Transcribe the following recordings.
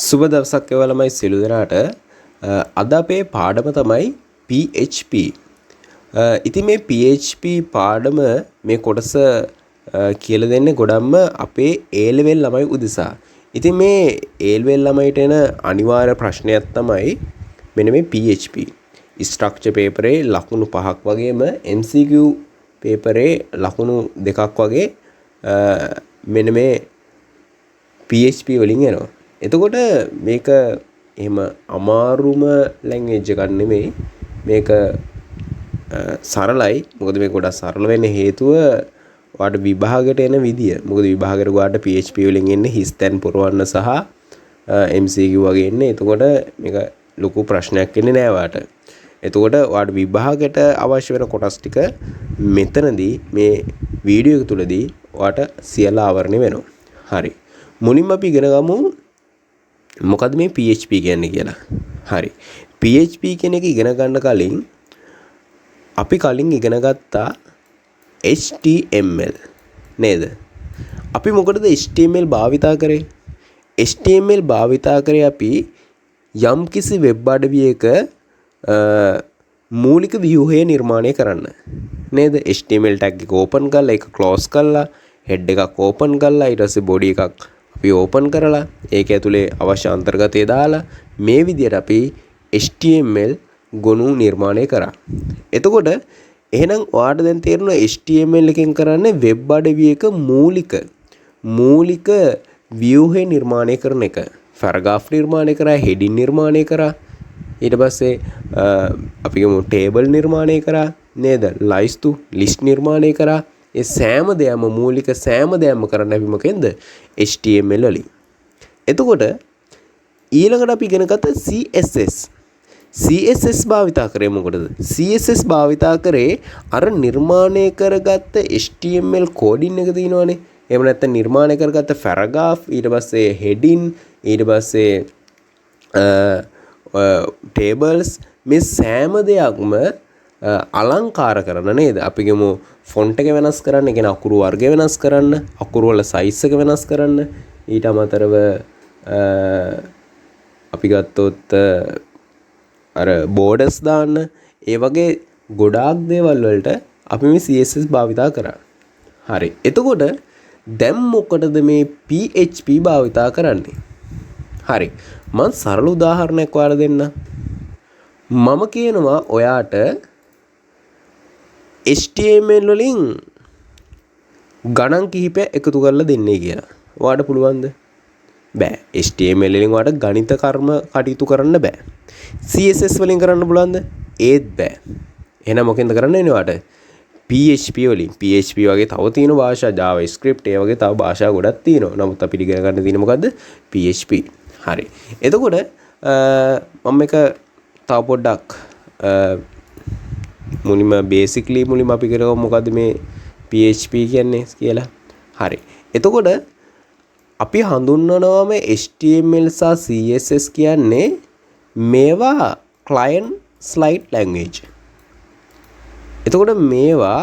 සුබ දවසක් වේවා ළමයි සියලු දෙනාට. අද අපේ පාඩම තමයි PHP. ඉතින් මේ PHP පාඩම මේ කොටස කියලා දෙන්නේ ගොඩක්ම අපේ A level ළමයි උදෙසා. ඉතින් මේ A level ළමයිට එන අනිවාර්ය ප්‍රශ්නයක් තමයි මෙන්න මේ PHP. ස්ට්‍රක්චර් පේපරේ ලකුණු 5ක් වගේම MCQ පේපරේ ලකුණු 2ක් වගේ මෙන්න මේ PHP වලින් එනවා. එතකොට මේක එහෙම අමාරුම ලැන්ග්වේජ් එකක් නෙමෙයි. මේක සරලයි. මොකද මේක ගොඩක් සරල වෙන්න හේතුව ඔයාලට විභාගයට එන විදිය. මොකද විභාගයට ඔයාලට PHP වලින් එන්නේ හිස්තැන් පුරවන්න සහ MCQ වගේ එන්නේ. එතකොට මේක ලොකු ප්‍රශ්නයක් වෙන්නේ නෑ ඔයාලට. එතකොට ඔයාලට විභාගයට අවශ්‍ය වෙන කොටස් ටික මෙතනදී මේ වීඩියෝ එක තුලදී ඔයාලට සියල්ල ආවරණය වෙනවා. හරි. මුලින්ම අපි ඉගෙන ගමු මොකද්ද මේ PHP කියන්නේ කියලා. හරි. PHP කියන එක ඉගෙන ගන්න කලින් අපි කලින් ඉගෙන ගත්තා HTML නේද? අපි මොකටද HTML භාවිතා කරේ? HTML භාවිතා කරේ අපි යම්කිසි වෙබ් අඩවියක මූලික ව්‍යුහය නිර්මාණය කරන්න. නේද? HTML tag එක ඕපන් කරලා ඒක ක්ලෝස් කරලා head එකක් ඕපන් කරලා ඊට පස්සේ body එකක් අපි ඕපන් කරලා ඒක ඇතුලේ අවශ්‍ය අන්තර්ගතය දාලා මේ විදිහට අපි HTML ගොනු නිර්මාණය කරා. එතකොට එහෙනම් ඔයාලට දැන් තේරෙනවා HTML එකෙන් කරන්නේ වෙබ් අඩවියක මූලික ව්‍යුහය නිර්මාණය කරන එක. paragraph නිර්මාණය කරා, heading නිර්මාණය කරා. ඊට පස්සේ අපි ගමු table නිර්මාණය කරා නේද? list නිර්මාණය කරා. ඒ සෑම දෙයක්ම මූලික සෑම දෙයක්ම කරන්න අපි මොකෙන්ද? HTML වලින්. එතකොට ඊළඟට අපි ඉගෙන ගත්ත CSS භාවිතා කරේ මොකටද? CSS භාවිතා කරේ අර නිර්මාණය කරගත්ත HTML කෝඩින් එක තියෙනවනේ. එහෙම නැත්නම් නිර්මාණය කරගත්ත paragraph ඊට පස්සේ heading ඊට පස්සේ tables මේ සෑම දෙයක්ම අලංකාර කරන නේද? අපි ගමු ෆොන්ට් එක වෙනස් කරන්න, ඒ කියන්නේ අකුරු වර්ගය වෙනස් කරන්න, අකුරු වල සයිස් එක වෙනස් කරන්න. ඊට අමතරව අපි ගත්තොත් අර බෝඩර්ස් දාන්න. ඒ වගේ ගොඩාක් දේවල් වලට අපි මේ CSS භාවිතා කරා. හරි. එතකොට දැන් මොකටද මේ PHP භාවිතා කරන්නේ? හරි. මම සරල උදාහරණයක් ඔයාලට දෙන්න. මම කියනවා ඔයාට HTML වලින් ගණන් කිහිපයක් එකතු කරලා දෙන්නේ කියලා. ඔයාලට පුළුවන්ද? බෑ. HTML වලින් ඔයාලට ගණිත කර්ම කටයුතු කරන්න බෑ. CSS වලින් කරන්න පුළුවන්ද? ඒත් බෑ. එහෙනම් මොකෙන්ද කරන්න වෙන්නේ ඔයාලට? PHP වලින්. PHP වගේ තව තියෙන භාෂා JavaScript ඒ වගේ තව භාෂා ගොඩක් තියෙනවා. නමුත් අපිට ඉගෙන ගන්න තියෙන්නේ මොකද්ද? PHP. හරි. එතකොට මම මේක තව පොඩ්ඩක් මුලින්ම basically අපි කරගමු මොකද්ද මේ PHP කියන්නේ කියලා. හරි. එතකොට අපි හඳුන්වනවාම HTML සහ CSS කියන්නේ මේවා client side language. එතකොට මේවා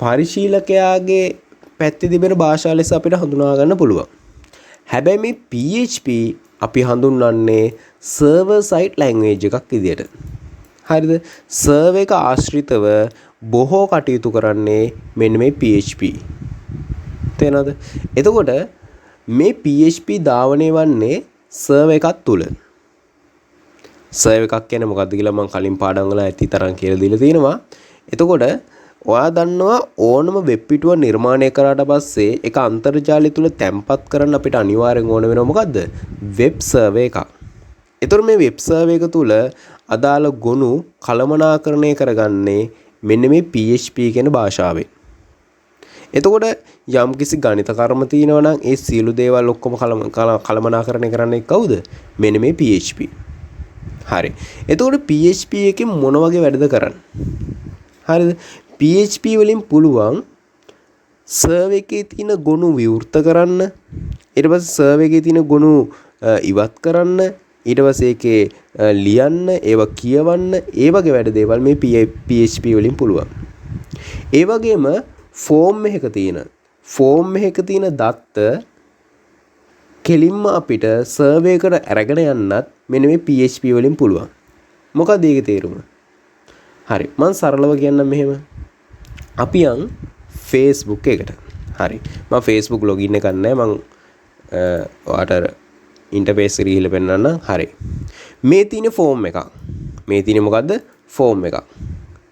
පරිශීලකයාගේ පැත්තේ තිබෙන භාෂා ලෙස අපිට හඳුනා ගන්න පුළුවන්. හැබැයි මේ PHP අපි හඳුන්වන්නේ server side language එකක් විදියට. හරිද? server එක ආශ්‍රිතව බොහෝ කටයුතු කරන්නේ මෙන්න මේ PHP. තේනවද? එතකොට මේ PHP ධාවනය වන්නේ server එකක් තුල. server එකක් කියන්නේ මොකක්ද කියලා මම කලින් පාඩම් වල ඇති තරම් කියලා දීලා තියෙනවා. එතකොට ඔයා දන්නවා ඕනම වෙබ් පිටුවක් නිර්මාණය කරාට පස්සේ ඒක අන්තර්ජාලය තුල තැම්පත් කරන්න අපිට අනිවාර්යෙන් ඕන වෙනවා මොකද්ද? වෙබ් සර්වර් එකක්. ඒතකොට මේ වෙබ් සර්වර් එක තුල අදාළ ගොනු කළමනාකරණය කරගන්නේ මෙන්න මේ PHP කියන භාෂාවෙන්. එතකොට යම්කිසි ගණිත කර්ම තියෙනවා නම් ඒ සියලු දේවල් ඔක්කොම කළමනාකරණය කරන්නේ කවුද? මෙන්න මේ PHP. හරි. එතකොට PHP එකෙන් මොන වගේ වැඩද කරන්නේ? හරිද? PHP වලින් පුළුවන් සර්වර් එකේ තියෙන ගොනු විවෘත කරන්න, ඊට පස්සේ සර්වර් එකේ තියෙන ගොනු ඉවත් කරන්න, ඊට පස්සේ ඒකේ ලියන්න, ඒවා කියවන්න, ඒ වගේ වැඩ දේවල් මේ PHP වලින් පුළුවන්. ඒ වගේම ෆෝම් එකක තියෙන ෆෝම් එකක තියෙන දත්ත කෙලින්ම අපිට සර්වර් එකට අරගෙන යන්නත් මෙන්න මේ PHP වලින් පුළුවන්. මොකක්ද ඒකේ තේරුම? හරි. මම සරලව කියන්නම් මෙහෙම. අපි යන් Facebook එකට. හරි. මම Facebook login එකක් නැහැ. මම ඔයාට ඉන්ටර්ෆේස් එක ගිහිල්ලා පෙන්නන්න. හරි. මේ තියෙන ෆෝම් එකක්. මේ තියෙන මොකද්ද? ෆෝම් එකක්.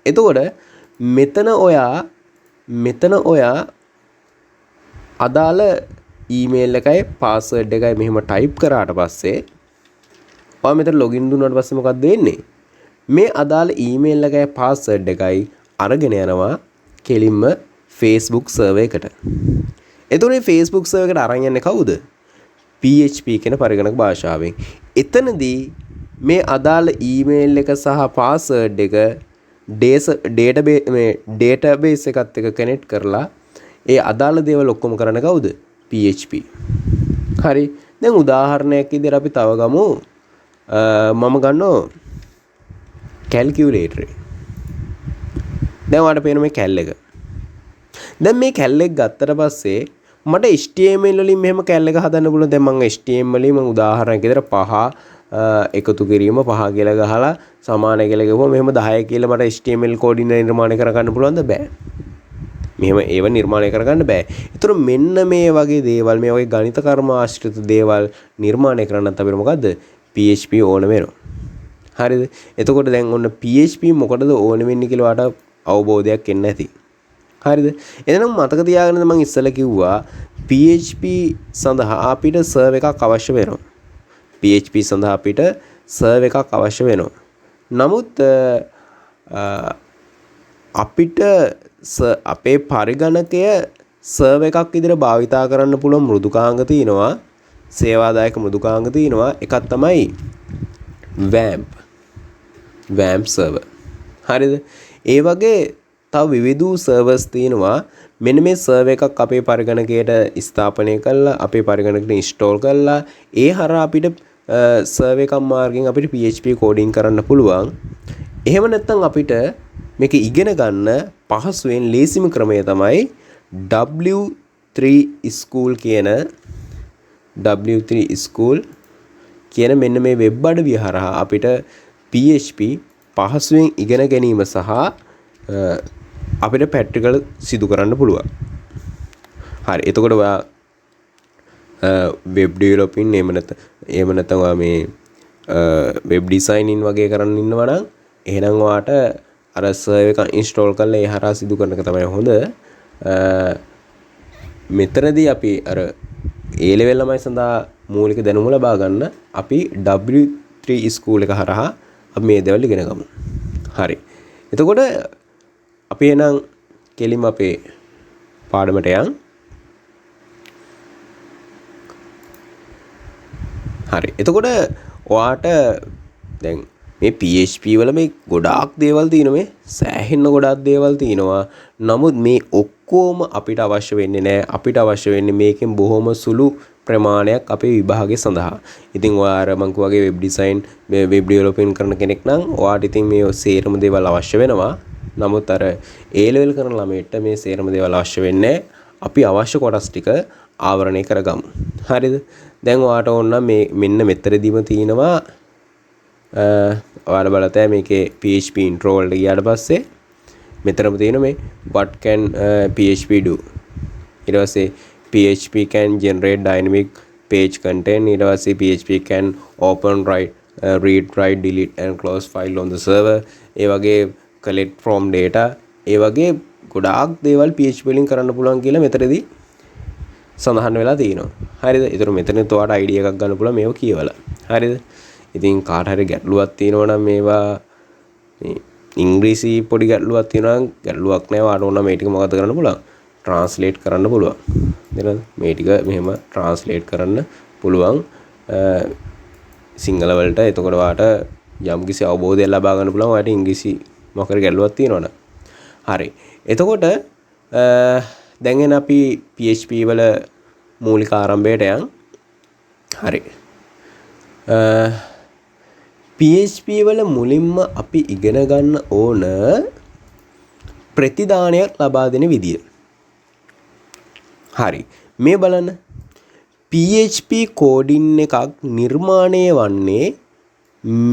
එතකොට මෙතන ඔයා අදාළ ඊමේල් එකයි පාස්වර්ඩ් එකයි මෙහෙම ටයිප් කරාට පස්සේ ඔයා මෙතන ලොගින් දුන්නාට පස්සේ මොකක්ද වෙන්නේ? මේ අදාළ ඊමේල් එකයි පාස්වර්ඩ් එකයි අරගෙන යනවා කෙලින්ම Facebook සර්වර් එකට. එතකොට මේ Facebook සර්වර් එකට අරන් යන්නේ කවුද? PHP කියන පරිගණක භාෂාවෙන්. එතනදී මේ අදාළ ඊමේල් එක සහ පාස්වර්ඩ් එක ඩේටාබේස් එකත් එක්ක කනෙක්ට් කරලා ඒ අදාළ දේවල් ඔක්කොම කරන කවුද? PHP. හරි. දැන් උදාහරණයක් විදිහට අපි තව ගමු. මම ගන්නවා කැල්කියුලේටර් එක. දැන් ඔයාලට පේන මේ කැල් එක. දැන් මේ කැල් එක ගත්තට පස්සේ මට HTML වලින් මෙහෙම කැල් එක හදන්න පුළුවන්. දැන් මම HTML වලින් මම උදාහරණයක් විදිහට 5 එකතු කිරීම 5 කියලා ගහලා සමාන කියලා ගහුවා මෙහෙම 10 කියලා මට HTML කෝඩින් නිර්මාණය කරගන්න පුළුවන්ද? බෑ. මෙහෙම ඒව නිර්මාණය කරගන්න බෑ. ඒතර මෙන්න මේ වගේ දේවල් මේ වගේ ගණිත කර්ම ආශ්‍රිත දේවල් නිර්මාණය කරන්නත් අපිට මොකද්ද? PHP ඕන වෙනවා. හරිද? එතකොට දැන් ඔන්න PHP මොකටද ඕන වෙන්නේ කියලා ඔයාලට අවබෝධයක් එන්න ඇති. හරිද? එහෙනම් මතක තියාගන්න මම ඉස්සෙල්ලා කිව්වා PHP සඳහා අපිට සර්වර් එකක් අවශ්‍ය වෙනවා. PHP සඳහා අපිට සර්වර් එකක් අවශ්‍ය වෙනවා. නමුත් අපිට අපේ පරිගණකය සර්වර් එකක් විදිහට භාවිතා කරන්න පුළුවන් මෘදුකාංග තියෙනවා. සේවාදායක මෘදුකාංග තියෙනවා. එකක් තමයි WAMP සර්වර්. හරිද? ඒ වගේ තව විවිධ සර්වර්ස් තියෙනවා. මෙන්න මේ සර්වර් එකක් අපේ පරිගණකයට ස්ථාපනය කරලා අපේ පරිගණකයට ඉන්ස්ටෝල් කරලා ඒ හරහා අපිට සර්වර් එකක් මාර්ගෙන් අපිට PHP කෝඩින් කරන්න පුළුවන්. එහෙම නැත්නම් අපිට මේක ඉගෙන ගන්න පහසුවෙන් ලේසිම ක්‍රමය තමයි W3 School කියන මෙන්න මේ වෙබ් අඩවිය හරහා අපිට PHP පහසුවෙන් ඉගෙන ගැනීම සහ අපිට ප්‍රැක්ටිකල් සිදු කරන්න පුළුවන්. හරි. එතකොට ඔයා වෙබ් ඩෙවලොපින් එහෙම නැත්නම් ඔයා මේ වෙබ් ඩිසයිනින් වගේ කරන්න ඉන්නවා නම් එහෙනම් ඔයාට අර සර්වර් එක ඉන්ස්ටෝල් කරලා ඒ හරහා සිදු කරන එක තමයි හොඳ. මෙතනදී අපි අර A level ළමයි සඳහා මූලික දැනුම ලබා ගන්න අපි W3 School එක හරහා අපි මේ දේවල් ඉගෙන ගමු. හරි. එතකොට අපි එහෙනම් කෙලින්ම අපේ පාඩමට යන්. හරි. එතකොට ඔයාට දැන් මේ PHP වල මේ ගොඩාක් දේවල් තියෙනවා. මේ සෑහෙන්න ගොඩාක් දේවල් තියෙනවා. නමුත් මේ ඔක්කොම අපිට අවශ්‍ය වෙන්නේ නැහැ. අපිට අවශ්‍ය වෙන්නේ මේකෙන් බොහොම සුළු ප්‍රමාණයක් අපේ විභාගය සඳහා. ඉතින් ඔයා අර මං කිව්වාගේ වෙබ් ඩිසයින් වෙබ් ඩෙවලොපින් කරන කෙනෙක් නම් ඔයාට ඉතින් මේ සේරම දේවල් අවශ්‍ය වෙනවා. නමුත් අර A level කරන ළමයට මේ සේරම දේවල් අවශ්‍ය වෙන්නේ නැහැ. අපි අවශ්‍ය කොටස් ටික ආවරණය කරගමු. හරිද? දැන් ඔයාට ඕන නම් මේ මෙන්න මෙතනදීම තියෙනවා ඔයාලා බලතෑ මේකේ PHP intro වලට ගියාට පස්සේ මෙතනම තියෙන මේ what can PHP do. ඊට පස්සේ PHP can generate dynamic page content. ඊට පස්සේ PHP can open write read write delete and close file on the server. ඒ වගේ collect from data. ඒ වගේ ගොඩාක් දේවල් PHP වලින් කරන්න පුළුවන් කියලා මෙතනදී සඳහන් වෙලා තියෙනවා. හරිද? ඒතර මෙතනත් ඔයාලට අයිඩියා එකක් ගන්න පුළුවන් මේව කියවලා. හරිද? ඉතින් කාට හරි ගැටලුවක් තියෙනවා නම් මේවා මේ ඉංග්‍රීසි පොඩි ගැටලුවක් තියෙනවා නම් ගැටලුවක් නැහැ. ඔයාලට ඕන මේ ටික මොකද කරන්න පුළුවන්? ට්‍රාන්ස්ලේට් කරන්න පුළුවන්. නේද? මේ ටික මෙහෙම ට්‍රාන්ස්ලේට් කරන්න පුළුවන් සිංහල වලට. එතකොට ඔයාලට යම්කිසි අවබෝධයක් ලබා ගන්න පුළුවන්. ඔයාලට ඉංග්‍රීසි මොකක් හරි ගැටලුවක් තියෙනවා නම්. හරි. එතකොට දැන් එන අපි PHP වල මූලික ආරම්භයට යන්. හරි. PHP වල මුලින්ම අපි ඉගෙන ගන්න ඕන ප්‍රතිදානයක් ලබා දෙන විදිය. හරි. මේ බලන්න. PHP කෝඩින් එකක් නිර්මාණය වන්නේ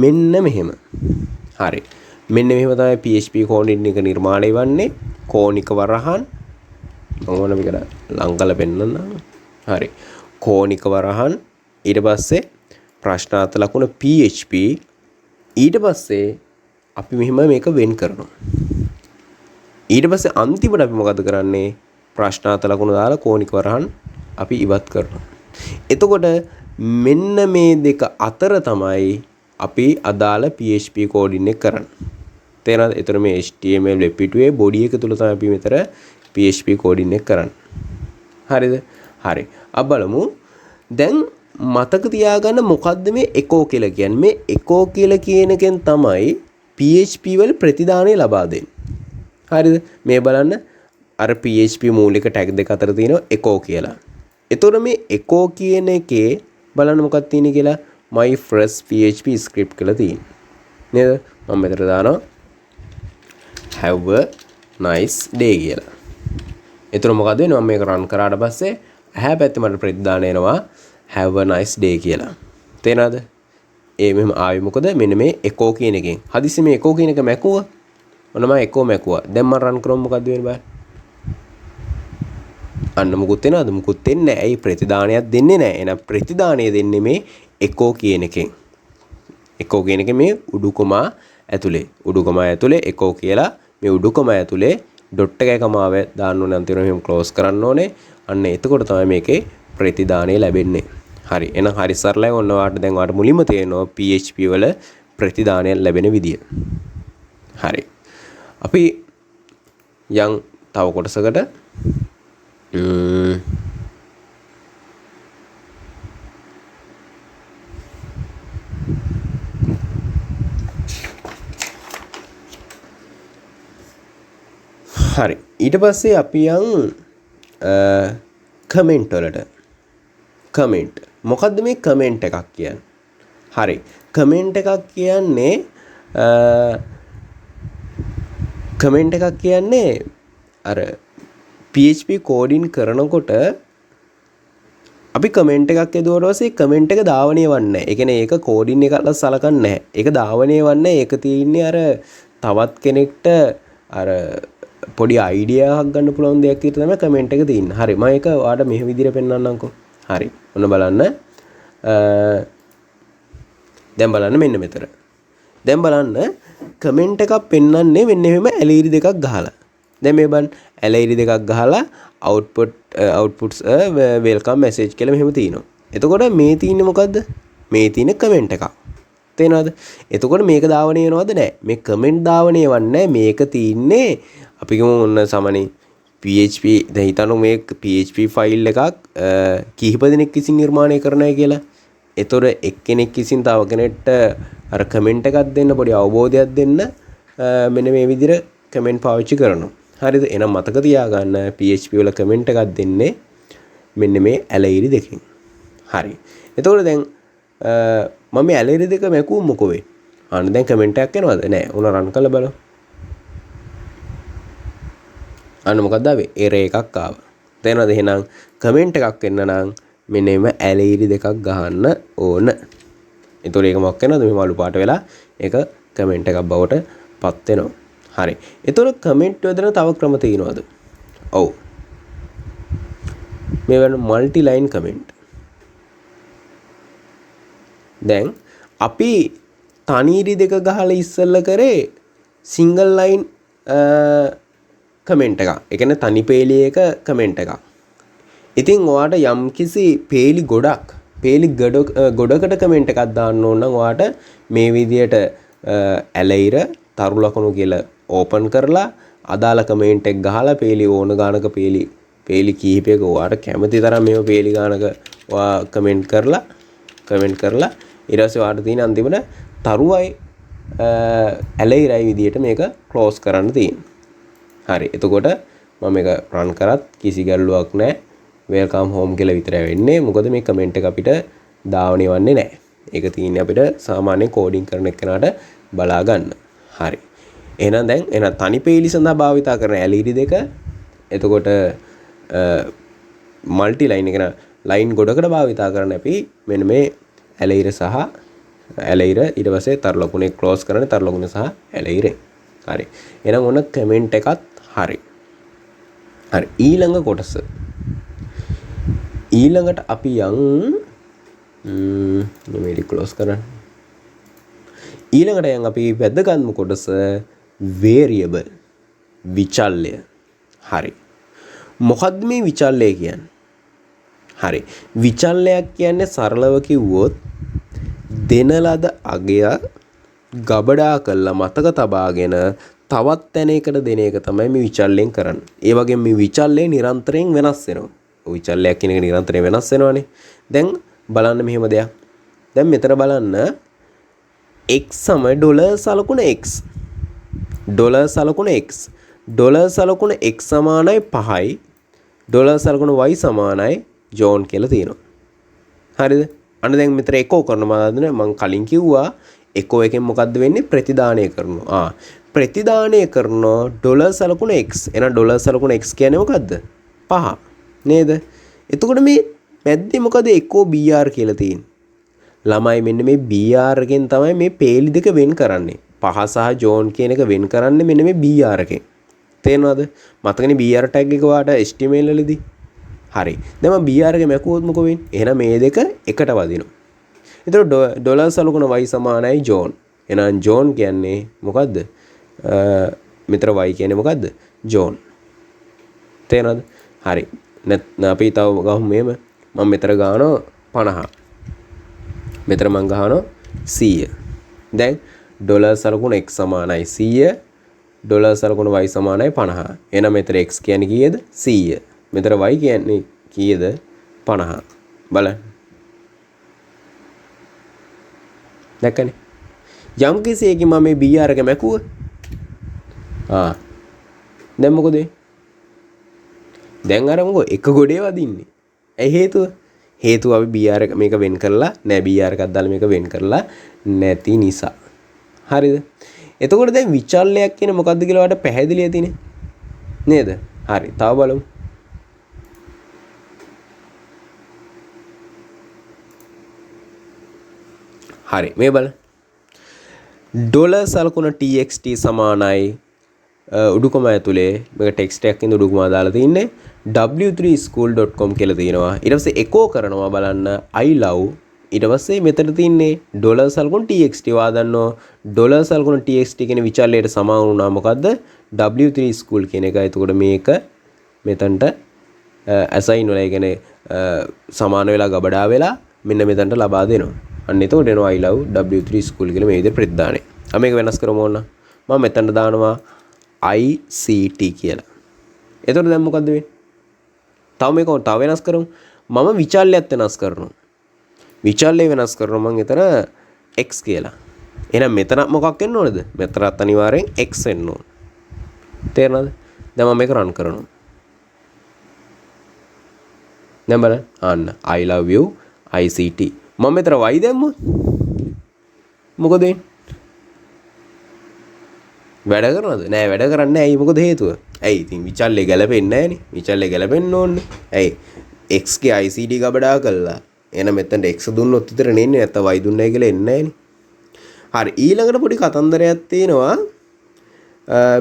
මෙන්න මෙහෙම. හරි. මෙන්න මෙහෙම තමයි PHP කෝඩින් එක නිර්මාණය වන්නේ. කෝණික වරහන් මොන මේකට ලංකල පෙන්නන්න. හරි. කෝණික වරහන් ඊට පස්සේ ප්‍රශ්නාර්ථ ලකුණ PHP ඊට පස්සේ අපි මෙහෙම මේක වෙන් කරනවා. ඊට පස්සේ අන්තිමට අපි මොකද කරන්නේ? ප්‍රශ්නාර්ථ ලකුණ දාලා කෝණික වරහන් අපි ඉවත් කරනවා. එතකොට මෙන්න මේ දෙක අතර තමයි අපි අදාළ PHP කෝඩින් එක කරන්නේ. තේරෙනවද? එතන මේ HTML වෙබ් පිටුවේ බොඩි එක තුල තමයි අපි මෙතන PHP කෝඩින් එක කරන්නේ. හරිද? හරි. අපි බලමු. දැන් මතක තියාගන්න මොකද්ද මේ එකෝ කියලා කියන්නේ? මේ එකෝ කියලා කියන එකෙන් තමයි PHP වල ප්‍රතිදානය ලබා දෙන්නේ. හරිද? මේ බලන්න අර PHP මූලික ටැග් දෙක අතර තියෙනවා echo කියලා. එතකොට මේ echo කියන එකේ බලන්න මොකක්ද තියෙන්නේ කියලා my first PHP script කියලා තියෙනවා. නේද? මම මෙතන දානවා have a nice day කියලා. එතකොට මොකද වෙන්නේ? මම මේක run කරාට පස්සේ ඇහැ පැත්තේ මට ප්‍රතිදාන එනවා have a nice day කියලා. තේරෙනවද? ඒ මෙහෙම ආවේ මොකද? මෙන්න මේ echo කියන එකෙන්. හදිස්සි මේ echo කියන එක මැකුවා. ඔන්න මම echo මැකුවා. දැන් මම run කරොත් මොකද වෙන්නේ බලන්න. අන්න මුකුත් වෙනවද? මුකුත් වෙන්නේ නැහැ. ඇයි ප්‍රතිදානයක් දෙන්නේ නැහැ. එහෙනම් ප්‍රතිදානය දෙන්නේ මේ echo කියන එකෙන්. echo කියන එක මේ උඩුකමා ඇතුලේ. උඩුකමා ඇතුලේ echo කියලා මේ උඩුකමා ඇතුලේ ඩොට් එකයි කමාව දාන්න ඕනේ. අන්තිමට මෙහෙම ක්ලෝස් කරන්න ඕනේ. අන්න එතකොට තමයි මේකේ ප්‍රතිදානය ලැබෙන්නේ. හරි. එහෙනම් හරි සරලයි. ඔන්න ඔයාලට දැන් ඔයාලට මුලින්ම තේරෙනවා PHP වල ප්‍රතිදානය ලැබෙන විදිය. හරි. අපි යම් තව කොටසකට හරි. ඊට පස්සේ අපි යම් කමෙන්ට් වලට. කමෙන්ට්. මොකද්ද මේ කමෙන්ට් එකක් කියන්නේ? හරි. කමෙන්ට් එකක් කියන්නේ කමෙන්ට් එකක් කියන්නේ අර PHP කෝඩින් කරනකොට අපි කමෙන්ට් එකක් යදුවට පස්සේ කමෙන්ට් එක ධාවනය වෙන්නේ නැහැ. ඒ කියන්නේ ඒක කෝඩින් එකකට සලකන්නේ නැහැ. ඒක ධාවනය වෙන්නේ ඒක තියෙන්නේ අර තවත් කෙනෙක්ට අර පොඩි අයිඩියා එකක් ගන්න පුළුවන් දෙයක් විතර තමයි කමෙන්ට් එක තියෙන්නේ. හරි. මම ඒක ඔයාලට මෙහෙම විදිහට පෙන්නන්නම්කෝ. හරි. ඔන්න බලන්න. දැන් බලන්න මෙන්න මෙතන. දැන් බලන්න කමෙන්ට් එකක් පෙන්වන්නේ මෙන්න මෙහෙම LED දෙකක් ගහලා. දැන් මේ බලන්න LED දෙකක් ගහලා outputs welcome message කියලා මෙහෙම තියෙනවා. එතකොට මේ තියෙන්නේ මොකද්ද? මේ තියෙන කමෙන්ට් එකක්. තේරෙනවද? එතකොට මේක ධාවනය වෙනවද නැහැ. මේ කමෙන්ට් ධාවනය වෙන්නේ මේක තියෙන්නේ අපි කියමු ඔන්න සමනේ PHP දැන් හිතන්න මේ PHP ෆයිල් එකක් කිහිප දෙනෙක් විසින් නිර්මාණය කරනයි කියලා. ඒතොර එක්කෙනෙක් විසින් තව කෙනෙක්ට අර කමෙන්ට් එකක් දෙන්න පොඩි අවබෝධයක් දෙන්න මෙන්න මේ විදිහට කමෙන්ට් පාවිච්චි කරනවා. හරිද? එහෙනම් මතක තියාගන්න PHP වල කමෙන්ට් එකක් දෙන්නේ මෙන්න මේ LED දෙකෙන්. හරි. එතකොට දැන් මම මේ LED දෙක මැකුව මොකෝ වෙයි? අන්න දැන් කමෙන්ට් එකක් එනවද? නැහැ. උන රන් කරලා බලමු. අන්න මොකක්ද ආවේ? error එකක් ආවා. තේරෙනවද? එහෙනම් කමෙන්ට් එකක් එන්න නම් මෙන්න මේ LED දෙකක් ගහන්න ඕන. ඒතකොට ඒක මොකක් වෙනවද? මේ මාළු පාට වෙලා ඒක කමෙන්ට් එකක් බවට පත් වෙනවා. හරි. ඒතකොට කමෙන්ට් වලද තව ක්‍රම තියෙනවද? ඔව්. මේ වෙන මල්ටි ලයින් කමෙන්ට්. දැන් අපි තනීරි දෙක ගහලා ඉස්සෙල්ලා කරේ සිංගල් ලයින් කමෙන්ට් එකක්. ඒ කියන්නේ තනි පේලියක කමෙන්ට් එකක්. ඉතින් ඔයාට යම්කිසි පේලි ගොඩකට කමෙන්ට් එකක් දාන්න ඕන නම් ඔයාට මේ විදියට ඇලයිර තරු ලකුණු කියලා ඕපන් කරලා අදාළ කමෙන්ට් එක ගහලා පේලි ඕන ගානක පේලි කීපයක ඔයාට කැමති තරම් මේව පේලි ගානක ඔයා කමෙන්ට් කරලා ඊට පස්සේ ඔයාට තියෙන අන්තිමට තරුවයි ඇලයිරයි විදියට මේක ක්ලෝස් කරන්න තියෙනවා. හරි. එතකොට මම මේක රන් කරත් කිසි ගැටලුවක් නැහැ. වෙල්කම් හෝම් කියලා විතරයි වෙන්නේ. මොකද මේ කමෙන්ට් එක අපිට ධාවනය වෙන්නේ නැහැ. ඒක තියෙන්නේ අපිට සාමාන්‍ය කෝඩින් කරන එකනට බලා ගන්න. හරි. එහෙනම් තනි පේලි සඳහා භාවිතා කරන LED දෙක. එතකොට මල්ටි ලයින් එක ලයින් ගොඩකට භාවිතා කරන්න අපි මෙන්න මේ ඇලයිර සහ ඇලයිර ඊට පස්සේ තර ලකුණේ ක්ලෝස් කරන්නේ තර ලකුණ සහ ඇලයිරේ. හරි. එහෙනම් ඔන්න කමෙන්ට් එකත් හරි. හරි. ඊළඟ කොටස. ඊළඟට අපි මේක ක්ලෝස් කරන්න. ඊළඟට අපි වැදගත්ම කොටස variable විචල්්‍ය. හරි. මොකද්ද මේ විචල්්‍ය කියන්නේ? හරි. විචල්්‍යයක් කියන්නේ සරලව කිව්වොත් දෙන ලද අගය ගබඩා කරලා මතක තබාගෙන තවත් තැනයකට දෙන එක තමයි මේ විචල්්‍යයෙන් කරන්නේ. ඒ වගේම මේ විචල්්‍යය නිරන්තරයෙන් වෙනස් වෙනවා. විචල්්‍යයක් කියන එක නිරන්තරයෙන් වෙනස් වෙනවානේ. දැන් බලන්න මෙහෙම දෙයක්. දැන් මෙතන බලන්න x සමය ඩොලර් සලකුණ x. ඩොලර් සලකුණ x. ඩොලර් සලකුණ x සමානයි 5යි. ඩොලර් සලකුණ y සමානයි ජෝන් කියලා තියෙනවා. හරිද? අන්න දැන් මෙතන එකෝ කරනවා මම කලින් කිව්වා එකෝ එකෙන් මොකද්ද වෙන්නේ? ප්‍රතිදානය කරනවා. ප්‍රතිදානය කරනවා ඩොලර් සලකුණ x. එහෙනම් ඩොලර් සලකුණ x කියන්නේ මොකද්ද? 5 නේද? එතකොට මේ මැද්දේ මොකද එකෝ br කියලා තියෙන්නේ? ළමයි මෙන්න මේ br එකෙන් තමයි මේ පේලි දෙක වෙන් කරන්නේ. 5 සහ ජෝන් කියන එක වෙන් කරන්නේ මෙන්න මේ br එකෙන්. තේරෙනවද? මතකනේ br ටැග් එක වාට HTML වලදී. හරි. දැන් මම br එක මැකුවොත් මොකෝ වෙන්නේ? එහෙනම් මේ දෙක එකට වදිනවා. එතකොට ඩොලර් සලකුණ y සමානයි ජෝන්. එහෙනම් ජෝන් කියන්නේ මොකද්ද? මෙතන y කියන්නේ මොකද්ද? ජෝන්. තේරෙනවද? හරි. අපි තව ගහමු මෙහෙම. මම මෙතන ගහනවා 50. මෙතන මම ගහනවා 100. දැන් ඩොලර් සලකුණ x සමානයි 100. ඩොලර් සලකුණ y සමානයි 50. එහෙනම් මෙතන x කියන්නේ කීයද? 100. මෙතන y කියන්නේ කීයද? 50. බලන්න. දැක්කනේ. යම් කිසි එකකින් මම මේ br එක මැකුව. දැන් මොකද? දැන් අර මොකෝ එක ගොඩේ වදින්නේ. ඇයි හේතුව? හේතුව අපි br එක මේක වෙන් කරලා නෑ br එකක් දාලා මේක වෙන් කරලා නැති නිසා. හරිද? එතකොට දැන් විචල්්‍යයක් කියන්නේ මොකද්ද කියලා ඔයාලට පැහැදිලි ඇතිනේ. නේද? හරි. තව බලමු. හරි. මේ බලන්න. ඩොලර් සලකුණ txt සමානයි උඩුකම ඇතුලේ මේක ටෙක්ස්ට් එකක් ඉඳ උඩුකම දාලා තින්නේ w3school.com කියලා තියෙනවා. ඊට පස්සේ එකෝ කරනවා බලන්න I love. ඊට පස්සේ මෙතන තින්නේ ඩොලර් සලකුණ txt වාදන්නෝ ඩොලර් සලකුණ txt කියන විචල්්‍යයට සමාන වුණා මොකද්ද? w3school කියන එක. එතකොට මේක මෙතනට assign වෙලා ඒ කියන්නේ සමාන වෙලා ගබඩා වෙලා මෙන්න මෙතනට ලබා දෙනවා. අන්න එතකොට එනවා I love w3school කියලා මේ විදිහට ප්‍රතිදානය. අපි මේක වෙනස් කරමු ඕන. මම මෙතනට දානවා ICT කියලා. එතකොට දැන් මොකද්ද වෙන්නේ? තව මේක තව වෙනස් කරමු. මම විචල්්‍යයත් වෙනස් කරනවා. විචල්්‍ය වෙනස් කරනවා මම එතන x කියලා. එහෙනම් මෙතන මොකක් වෙන්න ඕනද? මෙතනත් අනිවාර්යෙන් x වෙන්න ඕන. තේරෙනවද? දැන් මම මේක රන් කරනවා. දැන් බලන්න. අන්න I love you ICT. මම මෙතන y දැම්මොත් මොකද වෙන්නේ? වැඩ කරනවද? නෑ වැඩ කරන්නේ නෑ. ඇයි මොකද හේතුව? ඇයි ඉතින් විචල්්‍ය ගැලපෙන්නේ නෑනේ. විචල්්‍ය ගැලපෙන්න ඕනේ. ඇයි x ගේ ICD ගබඩා කළා. එහෙනම් මෙතනට x දුන්නොත් විතරනේ එන්නේ. නැත්නම් y දුන්නයි කියලා එන්නේ නෑනේ. හරි. ඊළඟට පොඩි කතන්දරයක් තියෙනවා.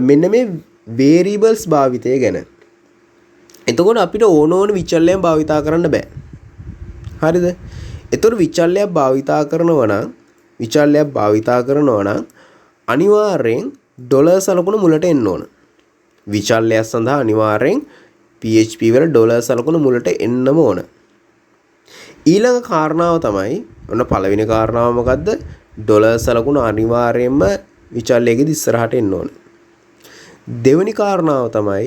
මෙන්න මේ variables භාවිතය ගැන. එතකොට අපිට ඕන විචල්්‍යයන් භාවිතා කරන්න බෑ. හරිද? එතකොට විචල්්‍යයක් භාවිතා කරනවා නම් අනිවාර්යෙන් ඩොලර් සලකුණ මුලට එන්න ඕන. විචල්්‍යයක් සඳහා අනිවාර්යෙන් PHP වල ඩොලර් සලකුණ මුලට එන්නම ඕන. ඊළඟ කාරණාව තමයි ඔන්න පළවෙනි කාරණාව මොකද්ද? ඩොලර් සලකුණ අනිවාර්යෙන්ම විචල්්‍යයේදී ඉස්සරහට එන්න ඕන. දෙවෙනි කාරණාව තමයි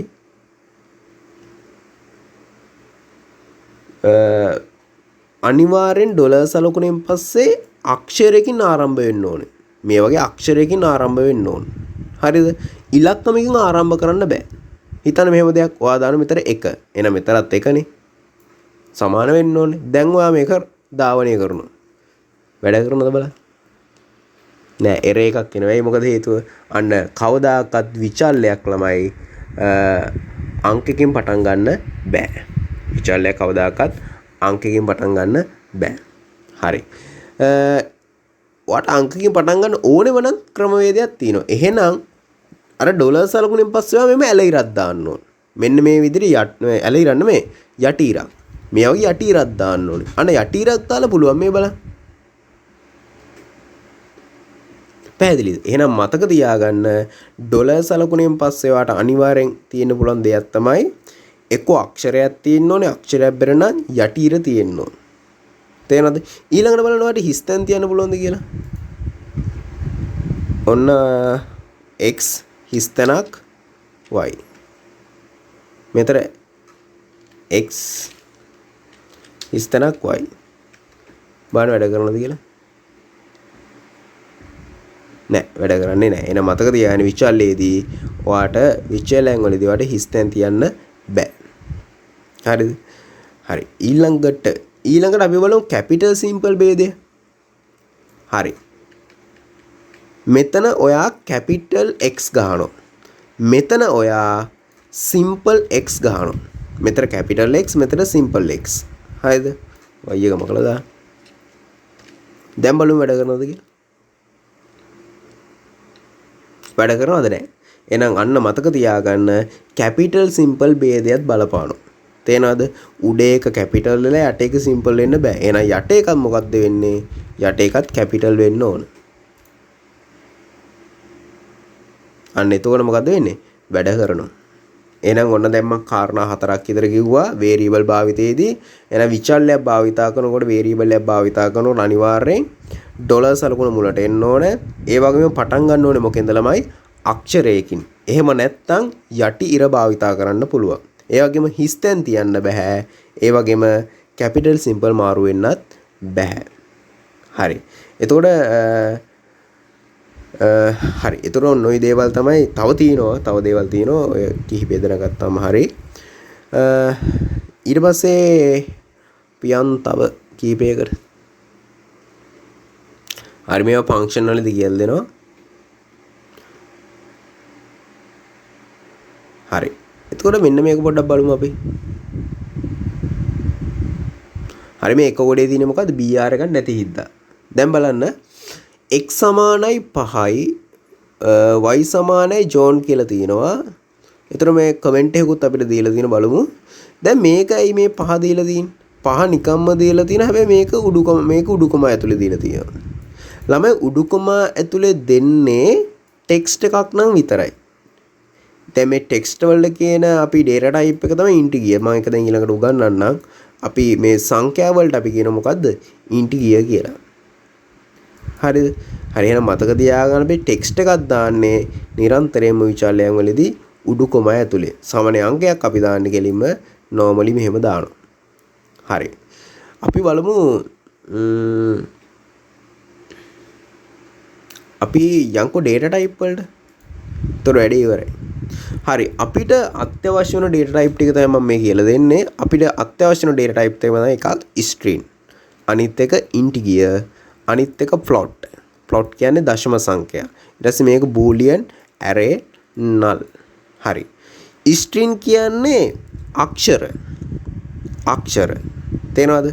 අනිවාර්යෙන් ඩොලර් සලකුණෙන් පස්සේ අක්ෂරයකින් ආරම්භ වෙන්න ඕනේ. මේ වගේ අක්ෂරයකින් ආරම්භ වෙන්න ඕන. හරිද? ඉලක්කමකින් ආරම්භ කරන්න බෑ. හිතන්න මෙහෙම දෙයක්. ඔයා දාන මෙතන 1. එහෙනම් මෙතනත් 1නේ. සමාන වෙන්න ඕනේ. දැන් ඔයා මේක ධාවනය කරනවා. වැඩ කරනවද බලන්න. නෑ error එකක් එනවා. ඒ මොකද හේතුව? අන්න කවදාකවත් විචල්්‍යයක් ළමයි අංකකින් පටන් ගන්න බෑ. විචල්‍යයක් කවදාකවත් අංකකින් පටන් ගන්න බෑ. හරි. ඔයාට අංකකින් පටන් ගන්න ඕනෙම නම් ක්‍රමවේදයක් තියෙනවා. එහෙනම් අර ඩොලර් සලකුණෙන් පස්සේ මෙම ඇල ඉරක් දාන්න ඕන. මෙන්න මේ විදිහට ඇල ඉරන්න මේ යටි ඉරක්. මේ වගේ යටි ඉරක් දාන්න ඕනේ. අන්න යටි ඉරක් දාලා පුළුවන් මේ බලන්න. පැහැදිලිද? එහෙනම් මතක තියාගන්න ඩොලර් සලකුණෙන් පස්සේ ඔයාට අනිවාර්යෙන් තියෙන්න පුළුවන් දෙයක් තමයි එක්ක අක්ෂරයක් තියෙන්න ඕනේ. අක්ෂරයක් බැර නම් යටි ඉර තියෙන්න ඕනේ. තේරෙනවද? ඊළඟට බලන්න ඔයාට හිස්තැන් තියන්න පුළුවන්ද කියලා. ඔන්න x හිස්තැනක් y. මෙතන x හිස්තැනක් y. බලන්න වැඩ කරනවද කියලා? නෑ වැඩ කරන්නේ නෑ. එහෙනම් මතක තියාගන්න විචල්‍යයේදී ඔයාට විචල්‍යයන් වලදී ඔයාට හිස්තැන් තියන්න බෑ. හරිද? හරි. ඊළඟට අපි බලමු කැපිටල් සිම්පල් ભેදය. හරි. මෙතන ඔයා කැපිටල් x ගහනවා. මෙතන ඔයා සිම්පල් x ගහනවා. මෙතන කැපිටල් x මෙතන සිම්පල් x. හරිද? y එක මොකලද? දැන් බලමු වැඩ කරනවද කියලා. වැඩ කරනවද නැහැ. එහෙනම් අන්න මතක තියාගන්න කැපිටල් සිම්පල් ભેදයත් බලපානවා. තේනවද? උඩ එක කැපිටල් වෙලා යට එක සිම්පල් වෙන්න බෑ. එහෙනම් යට එකත් මොකද්ද වෙන්නේ? යට එකත් කැපිටල් වෙන්න ඕන. අන්න එතකොට මොකද්ද වෙන්නේ? වැඩ කරනවා. එහෙනම් ඔන්න දැන් මම කාරණා හතරක් විතර කිව්වා වේරියබල් භාවිතයේදී. එහෙනම් විචල්‍යයක් භාවිතා කරනකොට වේරියබල් එකක් භාවිතා කරනකොට අනිවාර්යෙන් ඩොලර් සලකුණ මුලට එන්න ඕනේ. ඒ වගේම පටන් ගන්න ඕනේ මොකෙන්ද ළමයි? අක්ෂරයකින්. එහෙම නැත්නම් යටි ඉර භාවිතා කරන්න පුළුවන්. ඒ වගේම හිස්තැන් තියන්න බෑ. ඒ වගේම කැපිටල් සිම්පල් මාරු වෙන්නත් බෑ. හරි. එතකොට හරි. එතකොට ඔන්න ඔය දේවල් තමයි තව දේවල් තියෙනවා. ඔය කිහිපය දැනගත්තාම හරි. ඊට පස්සේ පියන් තව කීපයකට. හරි මේවා ෆන්ක්ෂන් වලදී කියලා දෙනවා. හරි. එතකොට මෙන්න මේක පොඩ්ඩක් බලමු අපි. හරි මේ එක කොටේ තියෙන්නේ මොකද්ද? br එකක් නැති හින්දා. දැන් බලන්න x සමානයි 5යි y සමානයි ජෝන් කියලා තියෙනවා. ඒතර මේ කමෙන්ට් එකකුත් අපිට දීලා තියෙන බලමු. දැන් මේකයි මේ 5 දීලා තියෙන්නේ. 5 නිකම්ම දීලා තියෙන හැබැයි මේක උඩුකම ඇතුලේ දීලා තියෙනවා. ළමයි උඩුකම ඇතුලේ දෙන්නේ ටෙක්ස්ට් එකක් නම් විතරයි. දැන් මේ ටෙක්ස්ට් වල කියන අපි ඩේටා ටයිප් එක තමයි ඉන්ටිගියර්. මම ඒක දැන් ඊළඟට උගන්වන්නම්. අපි මේ සංඛ්‍යා වලට අපි කියන මොකද්ද? ඉන්ටිගියර් කියලා. හරිද? හරි එහෙනම් මතක තියාගන්න අපි ටෙක්ස්ට් එකක් දාන්නේ නිරන්තරයෙන්ම විචල්‍යයන් වලදී උඩුකම ඇතුලේ. සාමාන්‍ය අංකයක් අපි දාන්නේ කෙලින්ම normally මෙහෙම දානවා. හරි. අපි බලමු අපි යන්කෝ ඩේටා ටයිප් වලට. ඒතර වැඩි ඉවරයි. හරි අපිට අත්‍යවශ්‍ය වෙන ඩේටා ටයිප් ටික තමයි මම මේ කියලා දෙන්නේ. අපිට අත්‍යවශ්‍ය වෙන ඩේටා ටයිප් එක තමයි එකක් string. අනිත් එක integer. අනිත් එක float. float කියන්නේ දශම සංඛ්‍යා. ඊට පස්සේ මේක boolean array null. හරි. string කියන්නේ අක්ෂර. තේරෙනවද?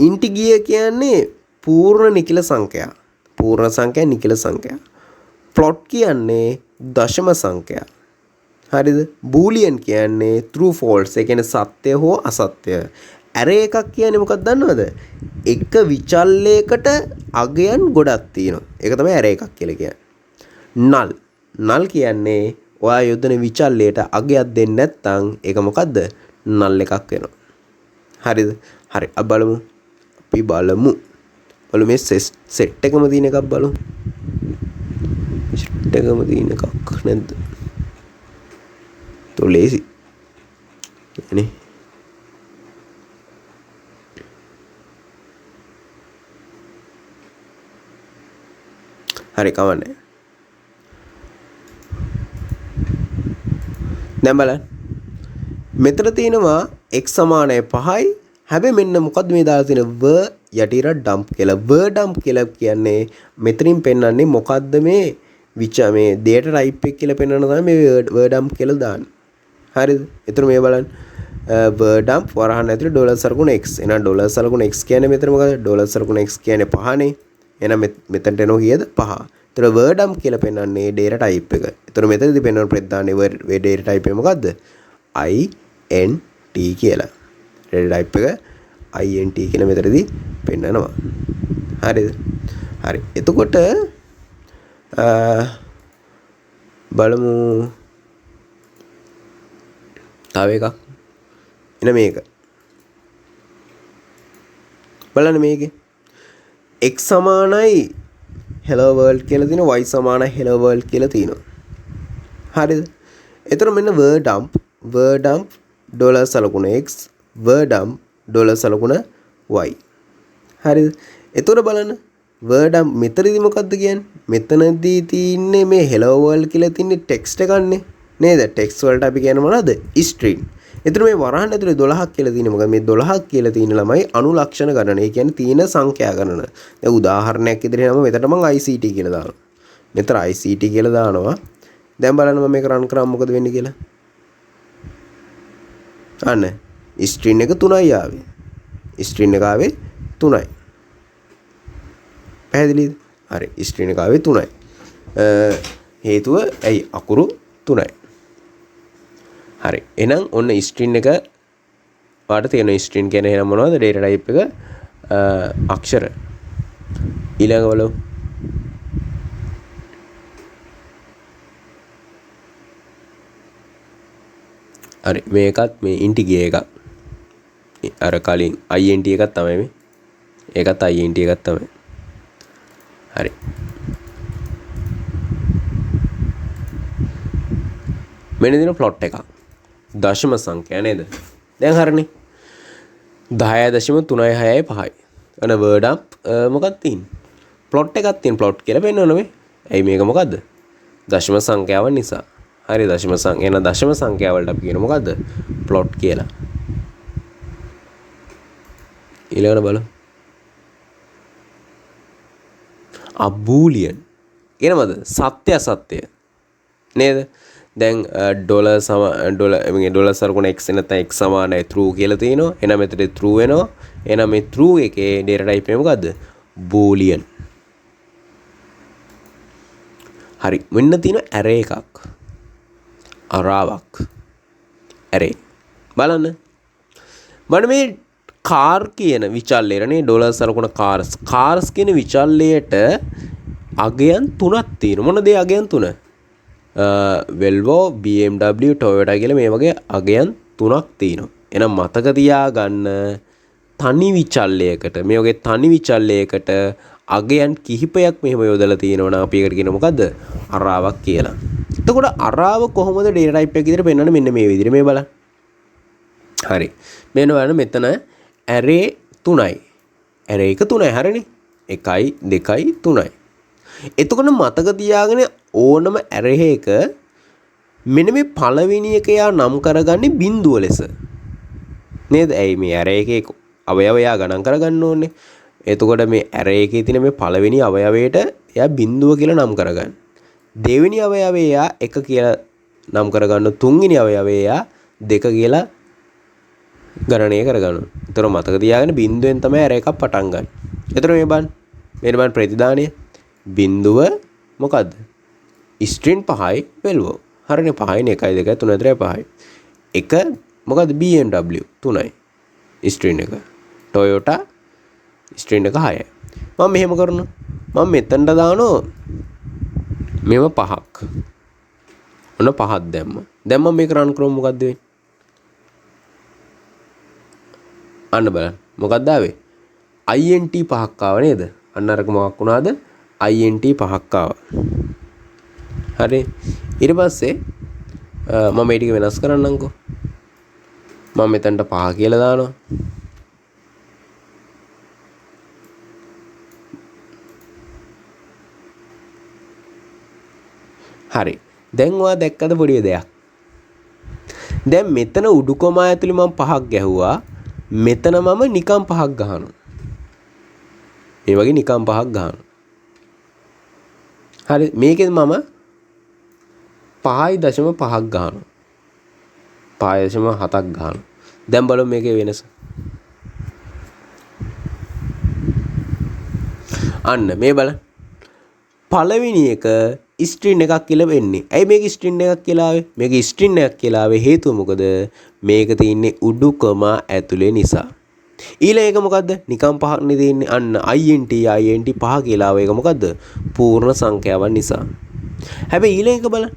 integer කියන්නේ පූර්ණ නිකිල සංඛ්‍යා. පූර්ණ සංඛ්‍යා නිකිල සංඛ්‍යා. float කියන්නේ දශම සංඛ්‍යා. හරිද? boolean කියන්නේ true false. ඒ කියන්නේ සත්‍ය හෝ අසත්‍ය. array එකක් කියන්නේ මොකක්ද දන්නවද? එක විචල්‍යයකට අගයන් ගොඩක් තියෙනවා. ඒක තමයි array එකක් කියලා කියන්නේ. null කියන්නේ ඔයා යොදන විචල්‍යයට අගයක් දෙන්නේ නැත්නම් ඒක මොකද්ද? null එකක් වෙනවා. හරිද? හරි. අපි බලමු. මේ set එකම තියෙන එකක් බලමු. set එකම තියෙන එකක් නැද්ද? તો ලේසි. නේ. හරි කවන්නේ. දැන් බලන්න. මෙතන තියෙනවා x සමානයි 5යි. හැබැයි මෙන්න මොකද්ද මේ දාලා තියෙන v යටිර dump කියලා. v dump කියලා කියන්නේ මෙතනින් පෙන්වන්නේ මොකද්ද මේ මේ data type එක කියලා පෙන්වන තමයි මේ v dump කියලා දාන්නේ. හරිද? එතන මේ බලන්න. word dump වරහන් ඇතුලේ ඩොලර් සලකුණ x. එහෙනම් ඩොලර් සලකුණ x කියන්නේ මෙතන මොකද? ඩොලර් සලකුණ x කියන්නේ 5නේ. එහෙනම් මෙතනට එනවා කීයද? 5. ඒතර word dump කියලා පෙන්වන්නේ data type එක. ඒතර මෙතනදී පෙන්වන ප්‍රතිදානේ data type එක මොකද්ද? int කියලා. data type එක int කියලා මෙතනදී පෙන්වනවා. හරිද? හරි. එතකොට බලමු තව එකක්. එන මේක. බලන්න මේකේ. x සමානයි hello world කියලා තියෙනවා, y සමානයි hello world කියලා තියෙනවා. හරිද? එතකොට මෙන්න word dump ඩොලර් සලකුණ x, word dump ඩොලර් සලකුණ y. හරිද? එතකොට බලන්න word dump මෙතනදී මොකද්ද කියන්නේ? මෙතනදී තියෙන්නේ මේ hello world කියලා තියෙන්නේ text එකක්නේ. නේද? text වලට අපි කියන්නේ මොනවද? string. එතන මේ වරහන් ඇතුලේ 12ක් කියලා තියෙන්නේ මොකද? මේ 12ක් කියලා තියෙන ළමයි අනුලක්ෂණ ගණන. ඒ කියන්නේ තීන සංඛ්‍යා ගණන. දැන් උදාහරණයක් ඉදිරියට නම් මෙතන මම ICT කියලා දානවා. මෙතන ICT කියලා දානවා. දැන් බලන්න මම මේක රන් කරාම මොකද වෙන්නේ කියලා. අන්න string එක 3යි ආවේ. string එක ආවේ 3යි. පැහැදිලිද? හරි. string එක ආවේ 3යි. හේතුව ඇයි? අකුරු 3යි. හරි. එහෙනම් ඔන්න string එක වාට තියෙන string කියන්නේ එහෙනම් මොනවද? data type එක අක්ෂර. ඊළඟ බලමු. හරි. මේකත් මේ integer එකක්. අර කලින් int එකක් තමයි මේ. ඒකත් int එකක් තමයි. හරි. මෙන්න දින plot එකක්. දශම සංඛ්‍යා නේද? දැන් හරිනේ. 10.365යි. අන word up මොකක්ද තියෙන්නේ? plot එකක් තියෙන plot කියලා පෙන්වන්න මේ. ඇයි මේක මොකද්ද? දශම සංඛ්‍යාවන් නිසා. හරි දශම සංඛ්‍යා එන දශම සංඛ්‍යා වලට අපි කියන මොකද්ද? plot කියලා. ඊළඟට බලමු. අබූලියන් කියනවද? සත්‍ය අසත්‍ය නේද? දැන් ඩොලර් සරකුණ x නැත්නම් x සමානයි true කියලා තියෙනවා. එහෙනම් මෙතන true වෙනවා. එහෙනම් මේ true එකේ data type එක මොකද්ද? boolean. හරි. මෙන්න තියෙන array එකක්. අරාවක්. array. බලන්න. මම මේ කාර් කියන විචල්ලයනේ ඩොලර් සරකුණ කාර්ස් කියන විචල්ලයට අගයන් 3ක් තියෙනවා. මොනද ඒ අගයන් 3? Volvo, BMW, Toyota කියලා මේ වගේ අගයන් 3ක් තියෙනවා. එහෙනම් මතක තියාගන්න තනි විචල්ලයකට මේ වගේ තනි විචල්ලයකට අගයන් කිහිපයක් මෙහෙම යොදලා තියෙනවා නම් අපි ඒකට කියනවා මොකද්ද? අරාවක් කියලා. එතකොට අරාව කොහොමද data type එක විදිහට පෙන්වන්නේ? මෙන්න මේ විදිහට මේ බලන්න. හරි. මෙන්න බලන්න මෙතන array 3යි. array එක 3යි හරිනේ. 1යි 2යි 3යි. එතකොට මතක තියාගෙන ඕනම array එක මෙන්න මේ පළවෙනි එක යා නම් කරගන්නේ බිඳුව ලෙස. නේද? ඇයි මේ array එකේ අවයව යා ගණන් කරගන්න ඕනේ. එතකොට මේ array එකේ තියෙන මේ පළවෙනි අවයවයට එයා බිඳුව කියලා නම් කරගන්න. දෙවෙනි අවයවය යා 1 කියලා නම් කරගන්න. තුන්වෙනි අවයවය යා 2 කියලා ගණනය කරගන්න. ඒතර මතක තියාගෙන බිඳුවෙන් තමයි array එකක් පටන් ගන්න. ඒතර මේ බලන්න ප්‍රතිදානය බිඳුව මොකද්ද? string 5යි Volvo. හරිනේ 5යි 1යි 2යි 3යි 4යි 5යි. එක මොකද්ද? BMW 3යි. string එක. Toyota string එක 6යි. මම මෙහෙම කරනවා. මම මෙතනට දානවා මෙව 5ක්. ඔන්න 5ක් දැම්මා. දැන් මම මේක රන් කරමු මොකද්ද වෙන්නේ? අන්න බලන්න. මොකක්ද ආවේ? int 5ක් ආව නේද? අන්න අරක මොකක් වුණාද? int 5ක් ආවා. හරි. ඊට පස්සේ මම මේ ටික වෙනස් කරන්නම්කෝ. මම මෙතනට 5 කියලා දානවා. හරි. දැන් ඔයා දැක්කද පොඩි දෙයක්? දැන් මෙතන උඩුකොමා ඇතුලේ මම 5ක් ගැහුවා. මෙතන මම නිකම් 5ක් ගහනවා. මේ වගේ නිකම් 5ක් ගහනවා. හරි. මේකෙන් මම 5.5ක් ගහනවා. 5.7ක් ගහනවා. දැන් බලමු මේකේ වෙනස. අන්න මේ බලන්න. පළවෙනි එක ස්ට්‍රින් එකක් කියලා වෙන්නේ. ඇයි මේක ස්ට්‍රින් එකක් කියලා ආවේ? මේක ස්ට්‍රින් එකක් කියලා ආවේ හේතුව මොකද? මේක තියෙන්නේ උඩුකම ඇතුලේ නිසා. ඊළඟ එක මොකද්ද? නිකම් පහක්නේ තියෙන්නේ. අන්න int පහ කියලා ආව එක මොකද්ද? පූර්ණ සංඛ්‍යාවන් නිසා. හැබැයි ඊළඟ එක බලන්න.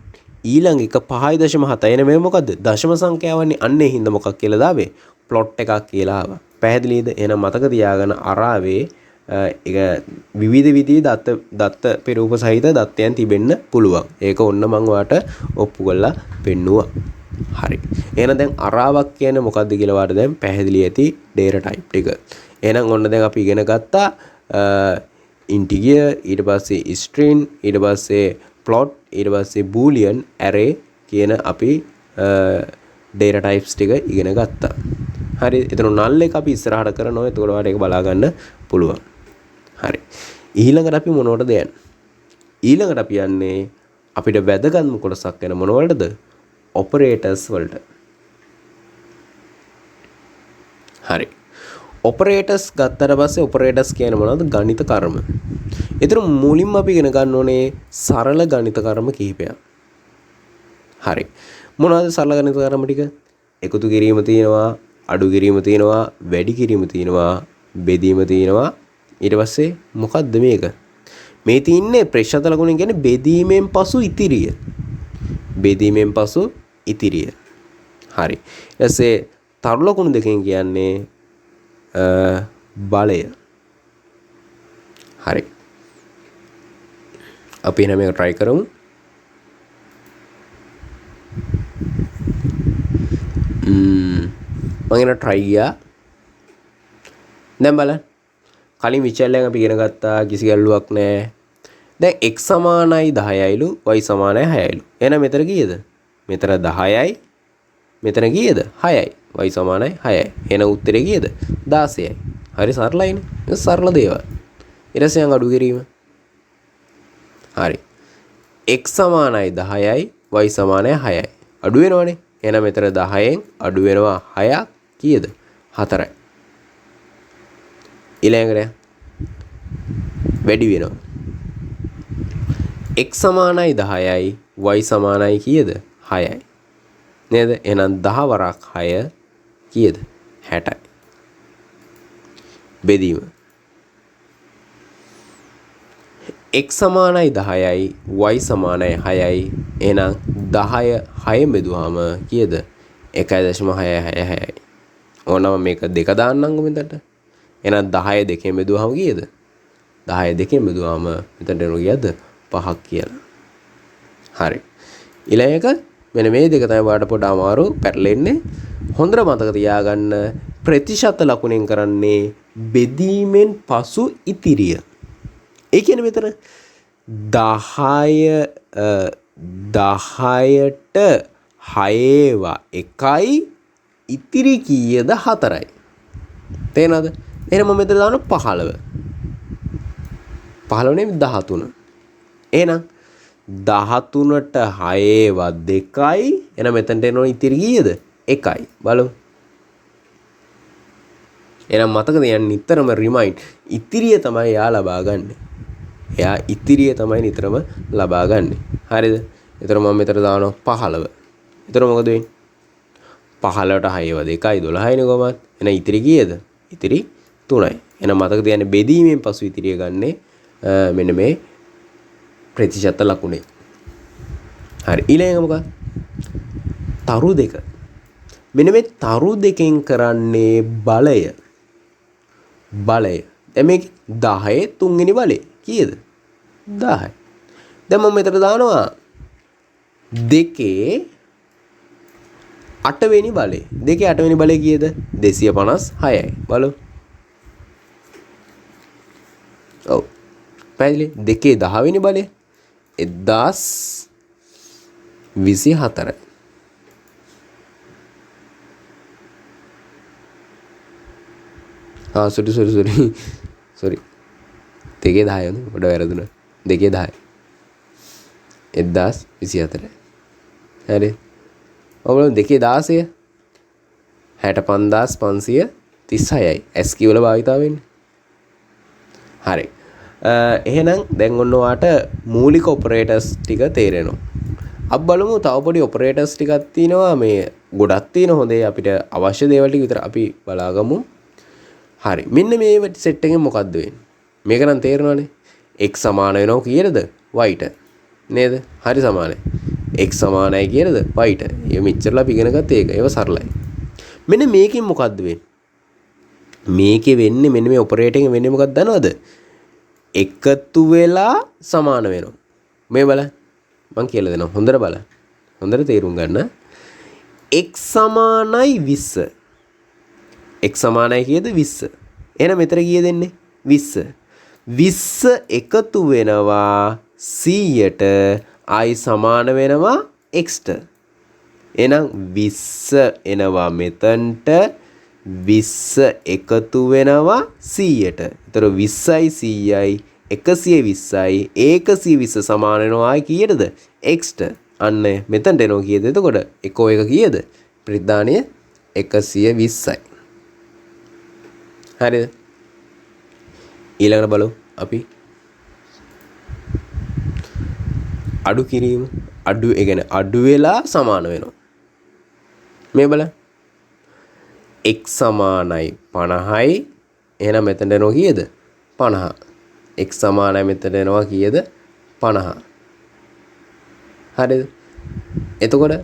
ඊළඟ එක 5.7 එන මේ මොකද්ද? දශම සංඛ්‍යාවන්නේ. අන්නේ හින්දා මොකක් කියලා දාවේ? ප්ලොට් එකක් කියලා ආවා. පැහැදිලිද? එහෙනම් මතක තියාගන්න අරාවේ ඒක විවිධ විදිහේ දත්ත පෙරූප සහිත දත්තයන් තිබෙන්න පුළුවන්. ඒක ඔන්න මම ඔයාලට ඔප්පු කරලා පෙන්නුවා. හරි. එහෙනම් දැන් අරාවක් කියන්නේ මොකද්ද කියලා ඔයාලට දැන් පැහැදිලි ඇති data type ටික. එහෙනම් ඔන්න දැන් අපි ඉගෙන ගත්තා integer, ඊට පස්සේ string, ඊට පස්සේ plot, ඊට පස්සේ boolean, array කියන අපි data types ටික ඉගෙන ගත්තා. හරි. එතන null එක අපි ඉස්සරහට කරනවා. එතකොට ඔයාලට ඒක බලා ගන්න පුළුවන්. හරි. ඊළඟට අපි මොනවටද යන්නේ? ඊළඟට අපි යන්නේ අපිට වැදගත්ම කොටසක් වෙන මොනවලටද? ඔපරේටර්ස් වලට. හරි. ඔපරේටර්ස් ගත්තට පස්සේ ඔපරේටර්ස් කියන්නේ මොනවද? ගණිත කර්ම. ඒතර මුලින්ම අපි ඉගෙන ගන්න ඕනේ සරල ගණිත කර්ම කිහිපයක්. හරි. මොනවද සරල ගණිත කර්ම ටික? එකතු කිරීම තියෙනවා, අඩු කිරීම තියෙනවා, වැඩි කිරීම තියෙනවා, බෙදීම තියෙනවා. ඊට පස්සේ මොකද්ද මේක? මේ තින්නේ ප්‍රේක්ෂත ලකුණ කියන්නේ බෙදීමෙන් පසු ඉතිරිය. බෙදීමෙන් පසු ඉතිරිය. හරි. ඊට පස්සේ තරු ලකුණු දෙකෙන් කියන්නේ බලය. හරි. අපි එහෙනම් මේක try කරමු. මම එන try ගියා. දැන් බලන්න. කලින් විචල්යෙන් අපි ඉගෙන ගත්තා කිසි ගැටලුවක් නැහැ. දැන් x සමානයි 10යිලු y සමානයි 6යිලු. එහෙනම් මෙතන කීයද? මෙතන 10යි. මෙතන කීයද? 6යි. y සමානයි 6යි. එහෙනම් උත්තරේ කීයද? 16යි. හරි සරලයිනේ. මේ සරල දේවල්. ඊට පස්සේ අඩු කිරීම. හරි. x සමානයි 10යි y සමානයි 6යි. අඩු වෙනවනේ. එහෙනම් මෙතන 10න් අඩු වෙනවා 6ක් කීයද? 4යි. ඊළඟට වැඩි වෙනවා. x සමානයි 10යි y සමානයි කීයද? 6යි. නේද? එහෙනම් 10 වරක් 6 කීයද? 60යි. බෙදීම. x සමානයි 10යි y සමානයි 6යි. එහෙනම් 10 6 බෙදුවාම කීයද? 1.666යි. ඕනම මේක දෙක දාන්නම්කො මෙතනට. එහෙනම් 10 දෙකෙන් බෙදුවාම කීයද? 10 දෙකෙන් බෙදුවාම මෙතනට එනවා කීයද? 5ක් කියලා. හරි. ඊළඟ එක මෙන්න මේ දෙක තමයි ඔයාලට පොඩ අමාරු පැටලෙන්නේ. හොඳට මතක තියාගන්න ප්‍රතිශත ලකුණෙන් කරන්නේ බෙදීමෙන් පසු ඉතිරිය. ඒ කියන්නේ මෙතන 10ට 6 ඉතිරි කීයද? 4යි. තේරෙනවද? එහෙනම් මම මෙතන දානවා 15. 15 නෙමෙයි 13. එහෙනම් 13ට 6 2යි. එහෙනම් මෙතනට එනවා ඉතිරි කීයද? 1යි. බලමු. එහෙනම් මතක තියාගන්න නිතරම රිමයින්ඩ්. ඉතිරිය තමයි යා ලබා ගන්න. එයා ඉතිරිය තමයි නිතරම ලබා ගන්න. හරිද? එතන මම මෙතන දානවා 15. එතන මොකද වෙන්නේ? 15ට 6 2යි 12යිනේ කොහමද? එහෙනම් ඉතිරි කීයද? ඉතිරි 3යි. එහෙනම් මතක තියාගන්න බෙදීමෙන් පසු ඉතිරිය ගන්නේ මෙන්න මේ ප්‍රතිශත ලකුණේ. හරි. ඊළඟ මොකක්ද? තරු දෙක. මෙන්න මේ තරු දෙකෙන් කරන්නේ බලය. බලය. දැන් මේක 10 තුන්වෙනි බලය කීයද? 10යි. දැන් මම මෙතන දානවා 2 8 වෙනි බලය. 2 8 වෙනි බලය කීයද? 256යි. බලමු. ඔව්. පැහැදිලි. 2 10 වෙනි බලය 1024යි. sorry 2 10 නේ පොඩ වැරදුනා. 2 10 1024යි. හරි. ඔබලෝ 2 16 65536යි ASCII වල භාවිතා වෙන්නේ. හරි. එහෙනම් දැන් ඔන්න ඔයාට මූලික ඔපරේටර්ස් ටික තේරෙනවා. අපි බලමු තව පොඩි ඔපරේටර්ස් ටිකක් තියෙනවා මේ ගොඩක් තියෙන හොඳේ අපිට අවශ්‍ය දේවල් ටික විතර අපි බලාගමු. හරි. මෙන්න මේ සෙට් එකෙන් මොකද්ද වෙන්නේ? මේක නම් තේරෙනවනේ. x සමාන වෙනවා කීයටද? y ට. නේද? හරි සමානයි. x සමානයි කීයටද? y ට. මේ මෙච්චරලා අපි ඉගෙන ගත්ත ඒක. ඒව සරලයි. මෙන්න මේකෙන් මොකද්ද වෙන්නේ? මේකේ වෙන්නේ මෙන්න මේ ඔපරේටර් එකෙන් වෙන්නේ මොකක්ද දන්නවද? එකතු වෙලා සමාන වෙනවා. මේ බලන්න. මම කියලා දෙනවා. හොඳට බලන්න. හොඳට තේරුම් ගන්න. x සමානයි 20. x සමානයි කීයද? 20. එහෙනම් මෙතන කීයද එන්නේ? 20. 20 එකතු වෙනවා 100ට i සමාන වෙනවා x ට. එහෙනම් 20 එනවා මෙතනට 20 එකතු වෙනවා 100ට. ඒතර 20යි 100යි 120යි 120 සමාන වෙනවා කීයටද? x ට. අන්න මෙතනට එනවා කීයද? එතකොට එකෝ එක කීයද? ප්‍රතිදානීය 120යි. හරිද? ඊළඟට බලමු අපි අඩු කිරීම. අඩු ඒ කියන්නේ අඩු වෙලා සමාන වෙනවා. මේ බලන්න. x සමානයි 50යි. එහෙනම් මෙතනට එනවා කීයද? 50. x සමානයි මෙතනට එනවා කීයද? 50. හරිද? එතකොට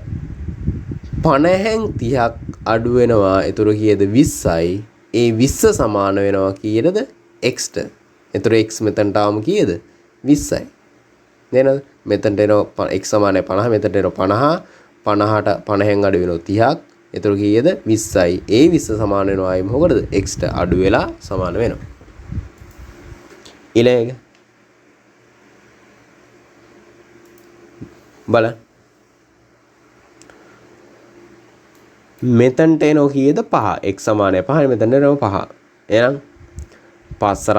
50න් 30ක් අඩු වෙනවා. ඒතර කීයද? 20යි. ඒ 20 සමාන වෙනවා කීයටද? x ට. ඒතර x මෙතනට ආවම කීයද? 20යි. නේද? මෙතනට එනවා x සමානයි 50. මෙතනට එනවා 50. 50න් අඩු වෙනවා 30ක්. එතකොට කීයද? 20යි. ඒ 20 සමාන වෙනවා අය මොකටද? x ට අඩු වෙලා සමාන වෙනවා. ඊළඟ බලන්න. මෙතනට එනවා කීයද? 5. x සමානයි 5. මෙතනට එනවා 5. එහෙනම් 5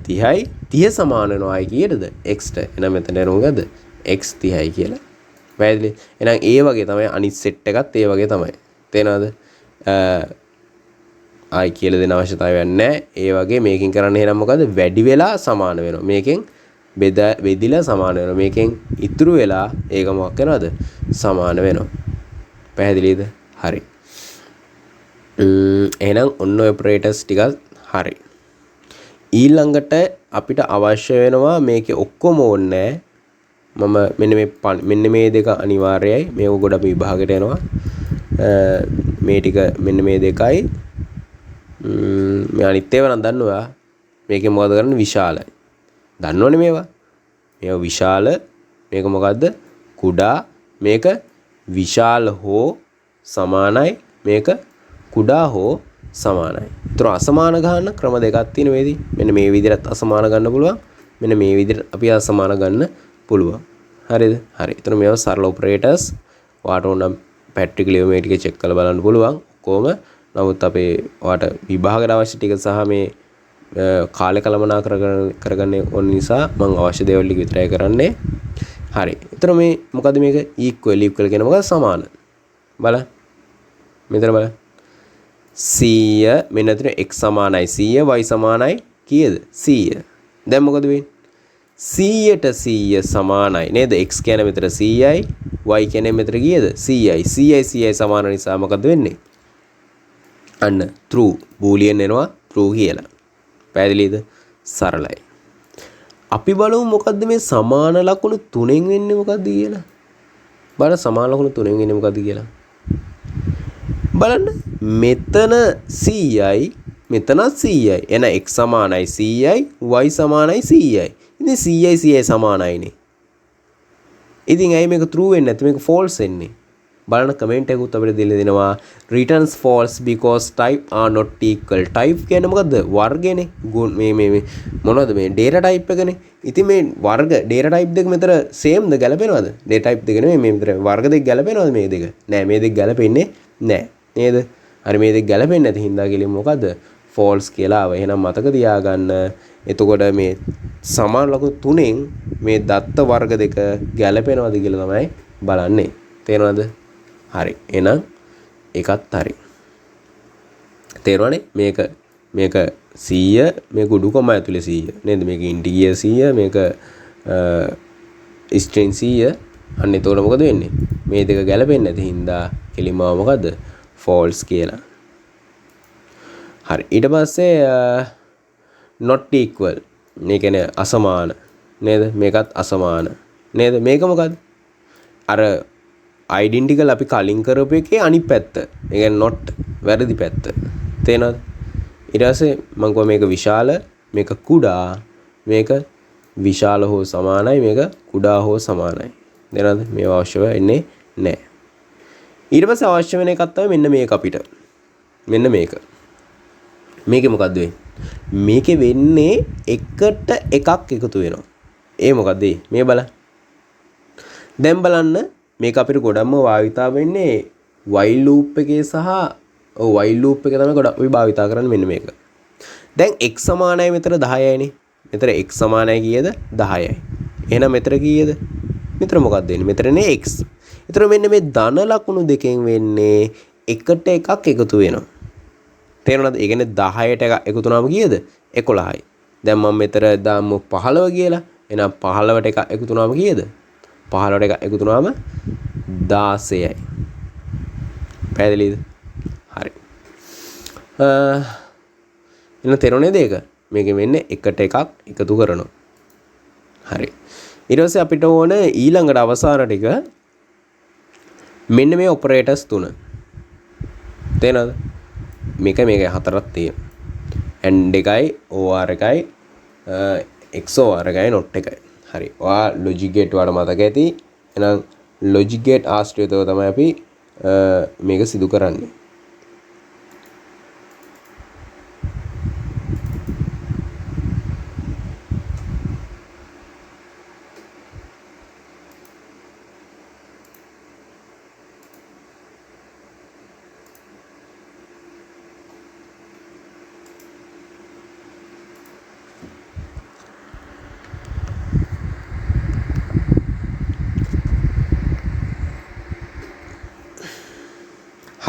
30යි. 30 සමාන වෙනවා අය කීයටද? x ට. එහෙනම් මෙතනට එනවා මොකද? x 30යි කියලා. වැරදිද? එහෙනම් ඒ වගේ තමයි අනිත් සෙට් එකත් ඒ වගේ තමයි. තේනවද? ආයි කියලා දෙන අවශ්‍යතාවයක් නැහැ. ඒ වගේ මේකෙන් කරන්නේ එහෙනම් මොකද? වැඩි වෙලා සමාන වෙනවා. මේකෙන් බෙදිලා සමාන වෙනවා. මේකෙන් ඉතුරු වෙලා ඒක මොකක් වෙනවද? සමාන වෙනවා. පැහැදිලිද? හරි. එහෙනම් ඔන්න ඔය ඔපරේටර්ස් ටිකක් හරි. ඊළඟට අපිට අවශ්‍ය වෙනවා මේකේ ඔක්කොම ඕනේ මම මෙන්න මේ දෙක අනිවාර්යයි. මේක ගොඩ අපි විභාගයට එනවා. මේ ටික මෙන්න මේ දෙකයි මේ අනිත් ඒවා නම් දන්නවා. මේකේ මොකද කරන්නේ? විශාලයි. දන්නවනේ මේවා. මේවා විශාල. මේක මොකද්ද? කුඩා. මේක විශාල හෝ සමානයි. මේක කුඩා හෝ සමානයි. ඒතර අසමාන ගන්න ක්‍රම දෙකක් තියෙන වේදී. මෙන්න මේ විදිහට අසමාන ගන්න පුළුවන්. මෙන්න මේ විදිහට අපි අසමාන ගන්න පුළුවන්. හරිද? හරි. ඒතර මේවා සරල ඔපරේටර්ස්. ඔයාට ඕන පැට්‍රිකලියෝ මේ ටික චෙක් කරලා බලන්න පුළුවන්. කොහොම නමුත් අපේ ඔයාට විභාගයට අවශ්‍ය ටික සහ මේ කාලේ කළමනා කරගන්න ඕන නිසා මම අවශ්‍ය දේවල් ටික විතරයි කරන්නේ. හරි. ඒතර මේ මොකද මේක equal කියන මොකද? සමාන. බලන්න. මෙතන බලන්න. 100 මෙන්න අතර x සමානයි 100 y සමානයි කීයද? 100. දැන් මොකද වෙන්නේ? 100ට 100 සමානයි නේද? x කියන්නේ මෙතන 100යි y කියන්නේ මෙතන කීයද? 100යි. 100යි සමාන නිසා මොකද වෙන්නේ? අන්න true boolean එනවා true කියලා. පැහැදිලිද? සරලයි. අපි බලමු මොකද්ද මේ සමාන ලකුණු තුනෙන් වෙන්නේ මොකද්ද කියලා. බලන්න සමාන ලකුණු තුනෙන් වෙන්නේ මොකද්ද කියලා. බලන්න මෙතන 100යි මෙතනත් 100යි. එන x සමානයි 100යි y සමානයි 100යි. ඉතින් 100යි සමානයිනේ. ඉතින් ඇයි මේක true වෙන්නේ නැත්නම් මේක false වෙන්නේ? බලන්න කමෙන්ට් එකකුත් අපිට දීලා දෙනවා returns false because type are not equal. type කියන්නේ මොකද්ද? වර්ගනේ. මේ මොනවද මේ data type එකනේ. ඉතින් මේ වර්ග data type දෙක මෙතන same ද ගැලපෙනවද? data type දෙක නෙමෙයි මේ මෙතන වර්ග දෙක ගැලපෙනවද මේ දෙක? නෑ මේ දෙක ගැලපෙන්නේ නෑ. නේද? හරි මේ දෙක ගැලපෙන්නේ නැති හින්දා කියලා මොකද්ද? false කියලා ආව. එහෙනම් මතක තියාගන්න. එතකොට මේ සමාන ලකුණු තුනෙන් මේ දත්ත වර්ග දෙක ගැලපෙනවද කියලා තමයි බලන්නේ. තේරෙනවද? හරි. එහෙනම් ඒකත් හරි. තේරුණානේ? මේක 100 මේක උඩුකම ඇතුලේ 100 නේද? මේක ඉන්ටිජර් 100 මේක ස්ට්‍රින්ග් 100. අන්න එතකොට මොකද වෙන්නේ? මේ දෙක ගැලපෙන්නේ නැති හින්දා කෙලින්ම මොකද? false කියලා. හරි. ඊට පස්සේ not equal. මේ කියන්නේ අසමාන නේද? මේකත් අසමාන නේද? මේක මොකද්ද? අර identical අපි කලින් කරපු එකේ අනිත් පැත්ත. ඒ කියන්නේ not වැරදි පැත්ත. තේනවද? ඊට පස්සේ මම කිව්වා මේක විශාල, මේක කුඩා, මේක විශාල හෝ සමානයි, මේක කුඩා හෝ සමානයි. තේනවද? මේවා අවශ්‍ය වෙන්නේ නැහැ. ඊට පස්සේ අවශ්‍ය වෙන එකක් තමයි මෙන්න මේක අපිට. මෙන්න මේක. මේකේ මොකද්ද වෙන්නේ? මේකේ වෙන්නේ එකට එකක් එකතු වෙනවා. ඒ මොකද්ද? මේ බලන්න. දැන් බලන්න මේක අපිට ගොඩක්ම භාවිතා වෙන්නේ while loop එකේ සහ while loop එක තමයි ගොඩක් අපි භාවිතා කරන්නේ මෙන්න මේක. දැන් x සමානයි මෙතන 10යිනේ. මෙතන x සමානයි කීයද? 10යි. එහෙනම් මෙතන කීයද? මෙතන මොකක්ද වෙන්නේ? මෙතනනේ x. ඒතර මෙන්න මේ ධන ලකුණු දෙකෙන් වෙන්නේ එකට එකක් එකතු වෙනවා. තේරුණාද? ඒ කියන්නේ 10ට එකතු වුණාම කීයද? 11යි. දැන් මම මෙතන දාමු 15 කියලා. එහෙනම් 15ට එකක් එකතු වුණාම කීයද? 15ට එකක් එකතු වුණාම 16යි. පැහැදිලිද? හරි. එන්න තේරුණේද ඒක? මේකෙ වෙන්නේ එකට එකක් එකතු කරනවා. හරි. ඊට පස්සේ අපිට ඕන ඊළඟට අවසාන ටික මෙන්න මේ ඔපරේටර්ස් තුන. තේනවද? මේක හතරක් තියෙනවා. AND එකයි, OR එකයි, XOR එකයි, NOT එකයි. හරි. ඔයා logic gate වල මතක ඇති. එහෙනම් logic gate ආශ්‍රිතව තමයි අපි මේක සිදු කරන්නේ.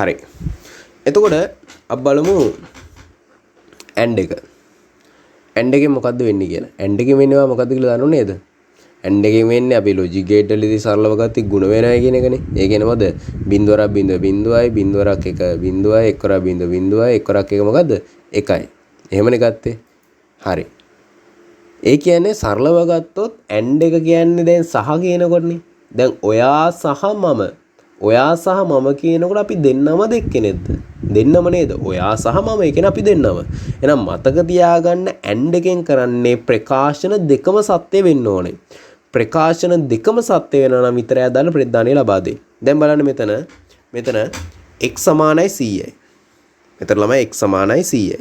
හරි. එතකොට අපි බලමු AND එක. AND එකෙන් මොකද්ද වෙන්නේ කියලා. AND එකෙන් වෙන්නේවා මොකද්ද කියලා දන්නව නේද? AND එකෙන් වෙන්නේ අපි logic gate වලදී සරලව ගත්තී ගුණ වෙනයි කියන එකනේ. ඒ කියන්නේ මොකද? බිඳුවරක් බිඳුව බිඳුවයි බිඳුවරක් එක බිඳුවයි එක්වරක් බිඳුව බිඳුවයි එක්වරක් එක මොකද්ද? එකයි. එහෙමනේ ගත්තේ. හරි. ඒ කියන්නේ සරලව ගත්තොත් AND එක කියන්නේ දැන් සහ කියනකොටනේ. දැන් ඔයා සහ මම කියනකොට අපි දෙන්නම දෙක්කෙනෙක්ද? දෙන්නම නේද? ඔයා සහ මම ඒ කියන්නේ අපි දෙන්නම. එහෙනම් මතක තියාගන්න AND එකෙන් කරන්නේ ප්‍රකාශන දෙකම සත්‍ය වෙන්න ඕනේ. ප්‍රකාශන දෙකම සත්‍ය වෙනවා නම් විතරයි අදාළ ප්‍රතිදානිය ලබා දෙන්නේ. දැන් බලන්න මෙතන x සමානයි 100යි. මෙතන ළමයි x සමානයි 100යි.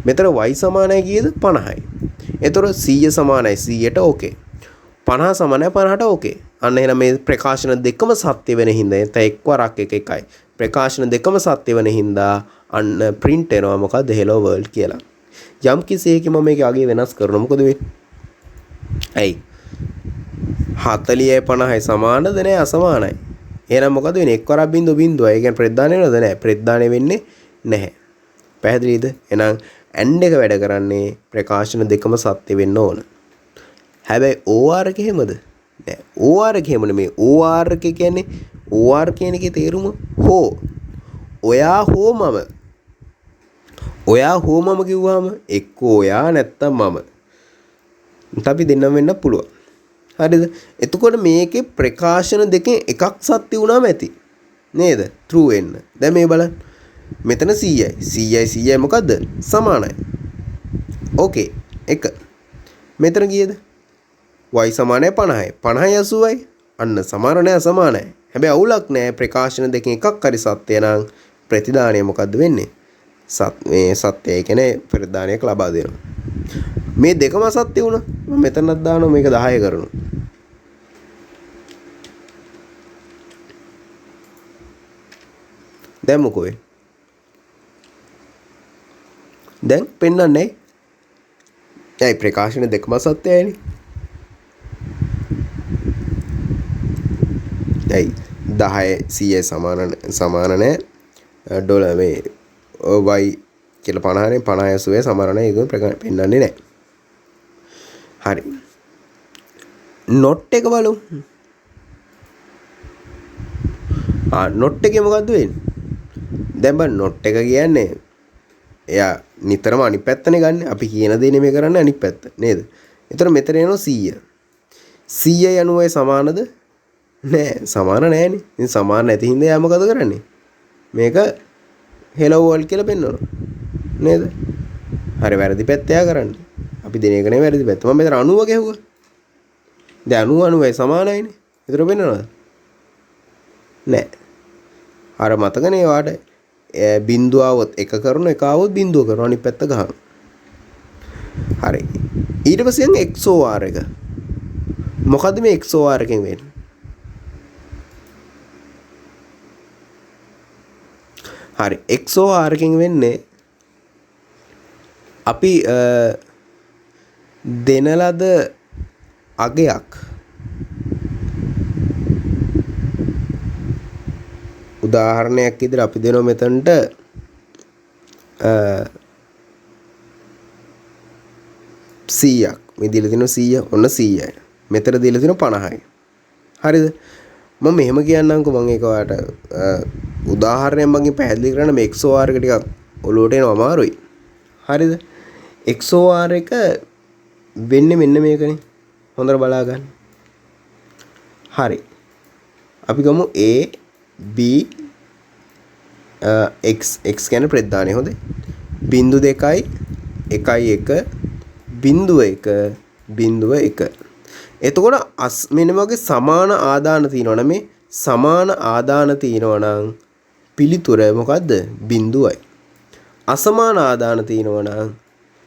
මෙතන y සමානයි කීයද? 50යි. එතකොට 100 සමානයි 100ට ඕකේ. 50 සමානයි 50ට ඕකේ. අන්න එහෙනම් මේ ප්‍රකාශන දෙකම සත්‍ය වෙන හින්දා එතන එක්වරක් එක එකයි. ප්‍රකාශන දෙකම සත්‍ය වෙන හින්දා අන්න print වෙනවා මොකද්ද? hello world කියලා. යම් කිසි එකකින් මම මේක අගේ වෙනස් කරනවා මොකද වෙන්නේ? ඇයි? 40යි 50යි සමානද නැහැ අසමානයි. එහෙනම් මොකද වෙන්නේ? එක්වරක් බිඳුව බිඳුවයි. ඒ කියන්නේ ප්‍රතිදානය වෙනවද? නැහැ. ප්‍රතිදානය වෙන්නේ නැහැ. පැහැදිලිද? එහෙනම් AND එක වැඩ කරන්නේ ප්‍රකාශන දෙකම සත්‍ය වෙන්න ඕන. හැබැයි OR එක එහෙමද? නෑ. OR එක එහෙම නෙමෙයි. OR එක කියන්නේ OR කියන එකේ තේරුම හෝ. ඔයා හෝ මම. ඔයා හෝ මම කිව්වම එක්ක ඔයා නැත්තම් මම. අපි දෙන්නම වෙන්න පුළුවන්. හරිද? එතකොට මේකේ ප්‍රකාශන දෙකෙන් එකක් සත්‍ය වුණාම ඇති. නේද? true වෙන්න. දැන් මේ බලන්න. මෙතන 100යි. 100යි මොකද්ද? සමානයි. ඕකේ. 1. මෙතන කීයද? y සමානයි 50යි. 50යි 80යි. අන්න සමාන නැහැ අසමානයි. හැබැයි අවුලක් නැහැ. ප්‍රකාශන දෙකෙන් එකක් හරි සත්‍ය නම් ප්‍රතිදානය මොකද්ද වෙන්නේ? මේ සත්‍යය කියන්නේ ප්‍රතිදානයක් ලබා දෙනවා. මේ දෙකම සත්‍ය වුණා. මම මෙතනක් දානවා මේක 10 කරනවා. දැන් මොකෝ වෙන්නේ? දැන් පෙන්වන්නේ ඇයි ප්‍රකාශන දෙකම සත්‍යයනේ. ඇයි 10 100 සමාන නැහැ. ඩොලර් මේ y කියලා 50නේ 50 80 සමාන නැහැ ඒක පෙන්වන්නේ නැහැ. හරි. not එක බලමු. not එකේ මොකද්ද වෙන්නේ? දැන් බලන්න not එක කියන්නේ එයා නිතරම අනිත් පැත්තනේ ගන්න. අපි කියන දේ නෙමෙයි කරන්නේ අනිත් පැත්ත නේද? ඒතර මෙතන එනවා 100. 100යි 90යි සමානද? නෑ සමාන නෑනේ. ඉතින් සමාන නැති හින්දා යා මොකද කරන්නේ? මේක hello world කියලා පෙන්වනවා. නේද? හරි වැරදි පැත්ත යා කරන්නේ. අපි දෙන එක නෙමෙයි වැරදි පැත්ත. මම මෙතන 90 ගැහුවා. දැන් 90 90යි සමානයිනේ. ඒතර පෙන්වනවද? නෑ. අර මතකනේ වාට බිංදුව આવොත් එක කරන එක આવොත් බිංදුව කරනවා අනිත් පැත්ත ගහනවා. හරි. ඊට පස්සේ යන් XOR එක. මොකද්ද මේ XOR එකෙන් වෙන්නේ? හරි. XOR එකෙන් වෙන්නේ අපි දෙන ලද අගයක් උදාහරණයක් විදිහට අපි දෙනවා මෙතනට 100ක් මේ දීලා තියෙනවා 100 ඔන්න 100යි මෙතන දීලා තියෙනවා 50යි හරිද මම මෙහෙම කියන්නම්කෝ මම ඒක ඔයාලට උදාහරණයක් මගින් පැහැදිලි කරන්න මේ XOR එක ටිකක් ඔලුවට එනවා අමාරුයි හරිද XOR එක වෙන්නේ මෙන්න මේකනේ හොඳට බලා ගන්න හරි අපි ගමු A B x x කියන්නේ ප්‍රධානයි හොඳේ බිංදු 2යි 1යි 1 බිංදුව 1 බිංදුව 1 එතකොට මෙන්න වගේ සමාන ආදාන තියෙනවා නම් මේ සමාන ආදාන තියෙනවා නම් පිළිතුර මොකද්ද බිංදුවයි අසමාන ආදාන තියෙනවා නම්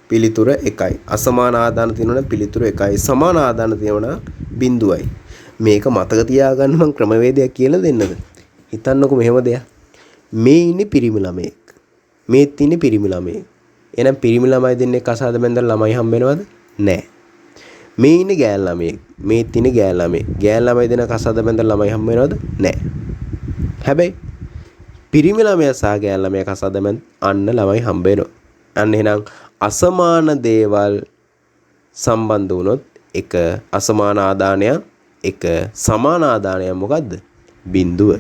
පිළිතුර 1යි අසමාන ආදාන තියෙනවා නම් පිළිතුර 1යි සමාන ආදාන තියෙනවා නම් බිංදුවයි මේක මතක තියාගන්න මම ක්‍රමවේදයක් කියලා දෙන්නද හිතන්නකො මෙහෙම දෙයක් මේ ඉන්නේ පිරිමි ළමයෙක් මේත් ඉන්නේ පිරිමි ළමයෙක් එහෙනම් පිරිමි ළමයි දෙන්නේ කසාද බැඳලා ළමයි හම්බ වෙනවද නැහැ මේ ඉන්නේ ගෑල් ළමයෙක් මේත් ඉන්නේ ගෑල් ළමයෙක් ගෑල් ළමයි දෙන කසාද බැඳලා ළමයි හම්බ වෙනවද නැහැ හැබැයි පිරිමි ළමයා සහ ගෑල් ළමයා කසාද බැඳ අන්න ළමයි හම්බ වෙනවා අන්න එහෙනම් අසමාන දේවල් සම්බන්ධ වුණොත් එක අසමාන ආදානයක් එක සමාන ආදානයක් මොකද්ද බිංදුව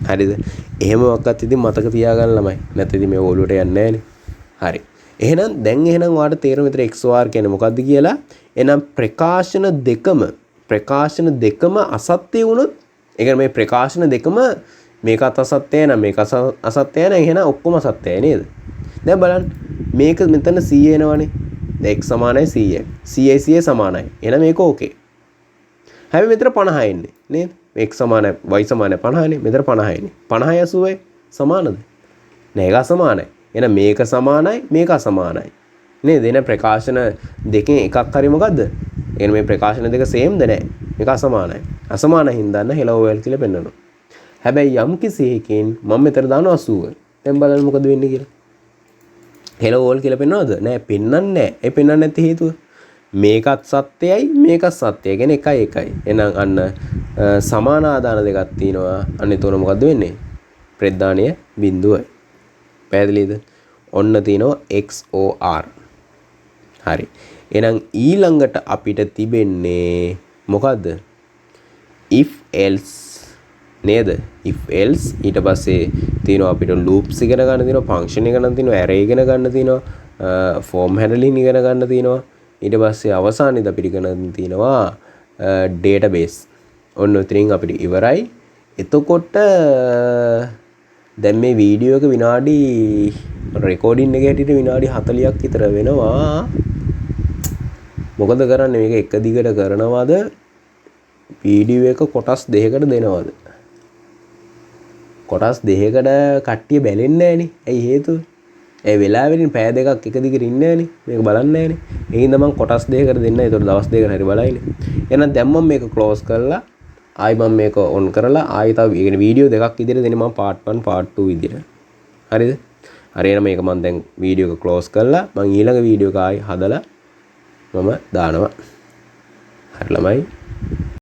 හරිද එහෙම වක්වත් ඉතින් මතක තියාගන්න ළමයි නැත්නම් ඉතින් මේ ඔලුවට යන්නේ නැහනේ හරි එහෙනම් දැන් එහෙනම් ඔයාලට තේරෙන විතර XOR කියන්නේ මොකද්ද කියලා එහෙනම් ප්‍රකාශන දෙකම අසත්‍ය වුණොත් ඒ කියන්නේ මේ ප්‍රකාශන දෙකම මේකත් අසත්‍යයි නම් මේක අසත්‍යයි නම් එහෙනම් ඔක්කොම අසත්‍යයි නේද දැන් බලන්න මේක මෙතන 100 එනවනේ දැන් x සමානයි 100යි 100යි 100 සමානයි එහෙනම් මේක ඕකේ හැබැයි මෙතන 50 එන්නේ නේද x සමානයි y සමානයි 50නේ මෙතන 50යිනේ 50යි 80යි සමානද නෑ ඒක අසමානයි එහෙනම් මේක සමානයි මේක අසමානයි නේද එහෙනම් ප්‍රකාශන දෙකෙන් එකක් හරි මොකද්ද එහෙනම් මේ ප්‍රකාශන දෙක සේම්ද නෑ මේක අසමානයි අසමාන හින්දා නම් hello world කියලා පෙන්නනවා හැබැයි යම් කිසි එකකින් මම මෙතන දානවා 80 දැන් බලන්න මොකද වෙන්නේ කියලා hello world කියලා පෙන්නනවද නෑ පෙන්නන්නේ නෑ ඒ පෙන්නන්නේ නැති හේතුව මේකත් සත්‍යයි මේකත් සත්‍යයි කියන්නේ එකයි එකයි එහෙනම් අන්න සමාන ආදාන දෙකක් තියෙනවා අන්න එතකොට මොකද්ද වෙන්නේ ප්‍රධානීය බිංදුවයි පැහැදිලිද ඔන්න තියෙනවා XOR හරි එහෙනම් ඊළඟට අපිට තිබෙන්නේ මොකද්ද if else නේද if else ඊට පස්සේ තියෙනවා අපිට loops ඉගෙන ගන්න තියෙනවා function ඉගෙන ගන්න තියෙනවා array ඉගෙන ගන්න තියෙනවා form handling ඉගෙන ගන්න තියෙනවා ඊට පස්සේ අවසානයේදී අපිට ඉගෙන ගන්න තියෙනවා database ඔන්න උතරින් අපිට ඉවරයි එතකොට දැන් මේ වීඩියෝ එක විනාඩි රෙකෝඩින් එක හැටියට විනාඩි 40ක් විතර වෙනවා මොකද කරන්නේ මේක එක දිගට කරනවද වීඩියෝ එක කොටස් දෙකකට දෙනවද කොටස් දෙකකට කට්ටිය බැලෙන්නේ නැහනේ ඇයි හේතුව ඒ වෙලාවෙලින් පැය දෙකක් එක දිගට ඉන්නේ නැහනේ මේක බලන්නේ නැහනේ ඒ හින්දා මම කොටස් දෙකකට දෙන්න ඒතකොට දවස් දෙකකට හරි බලයිනේ එහෙනම් දැන් මම මේක ක්ලෝස් කරලා ආයි මම මේක ඔන් කරලා ආයි තව يعني වීඩියෝ දෙකක් විදිහට දෙන්නේ මම part 1 part 2 විදිහට හරිද හරි එහෙනම් මේක මම දැන් වීඩියෝ එක ක්ලෝස් කරලා මම ඊළඟ වීඩියෝ එක ආයි හදලා මම දානවා හරි ළමයි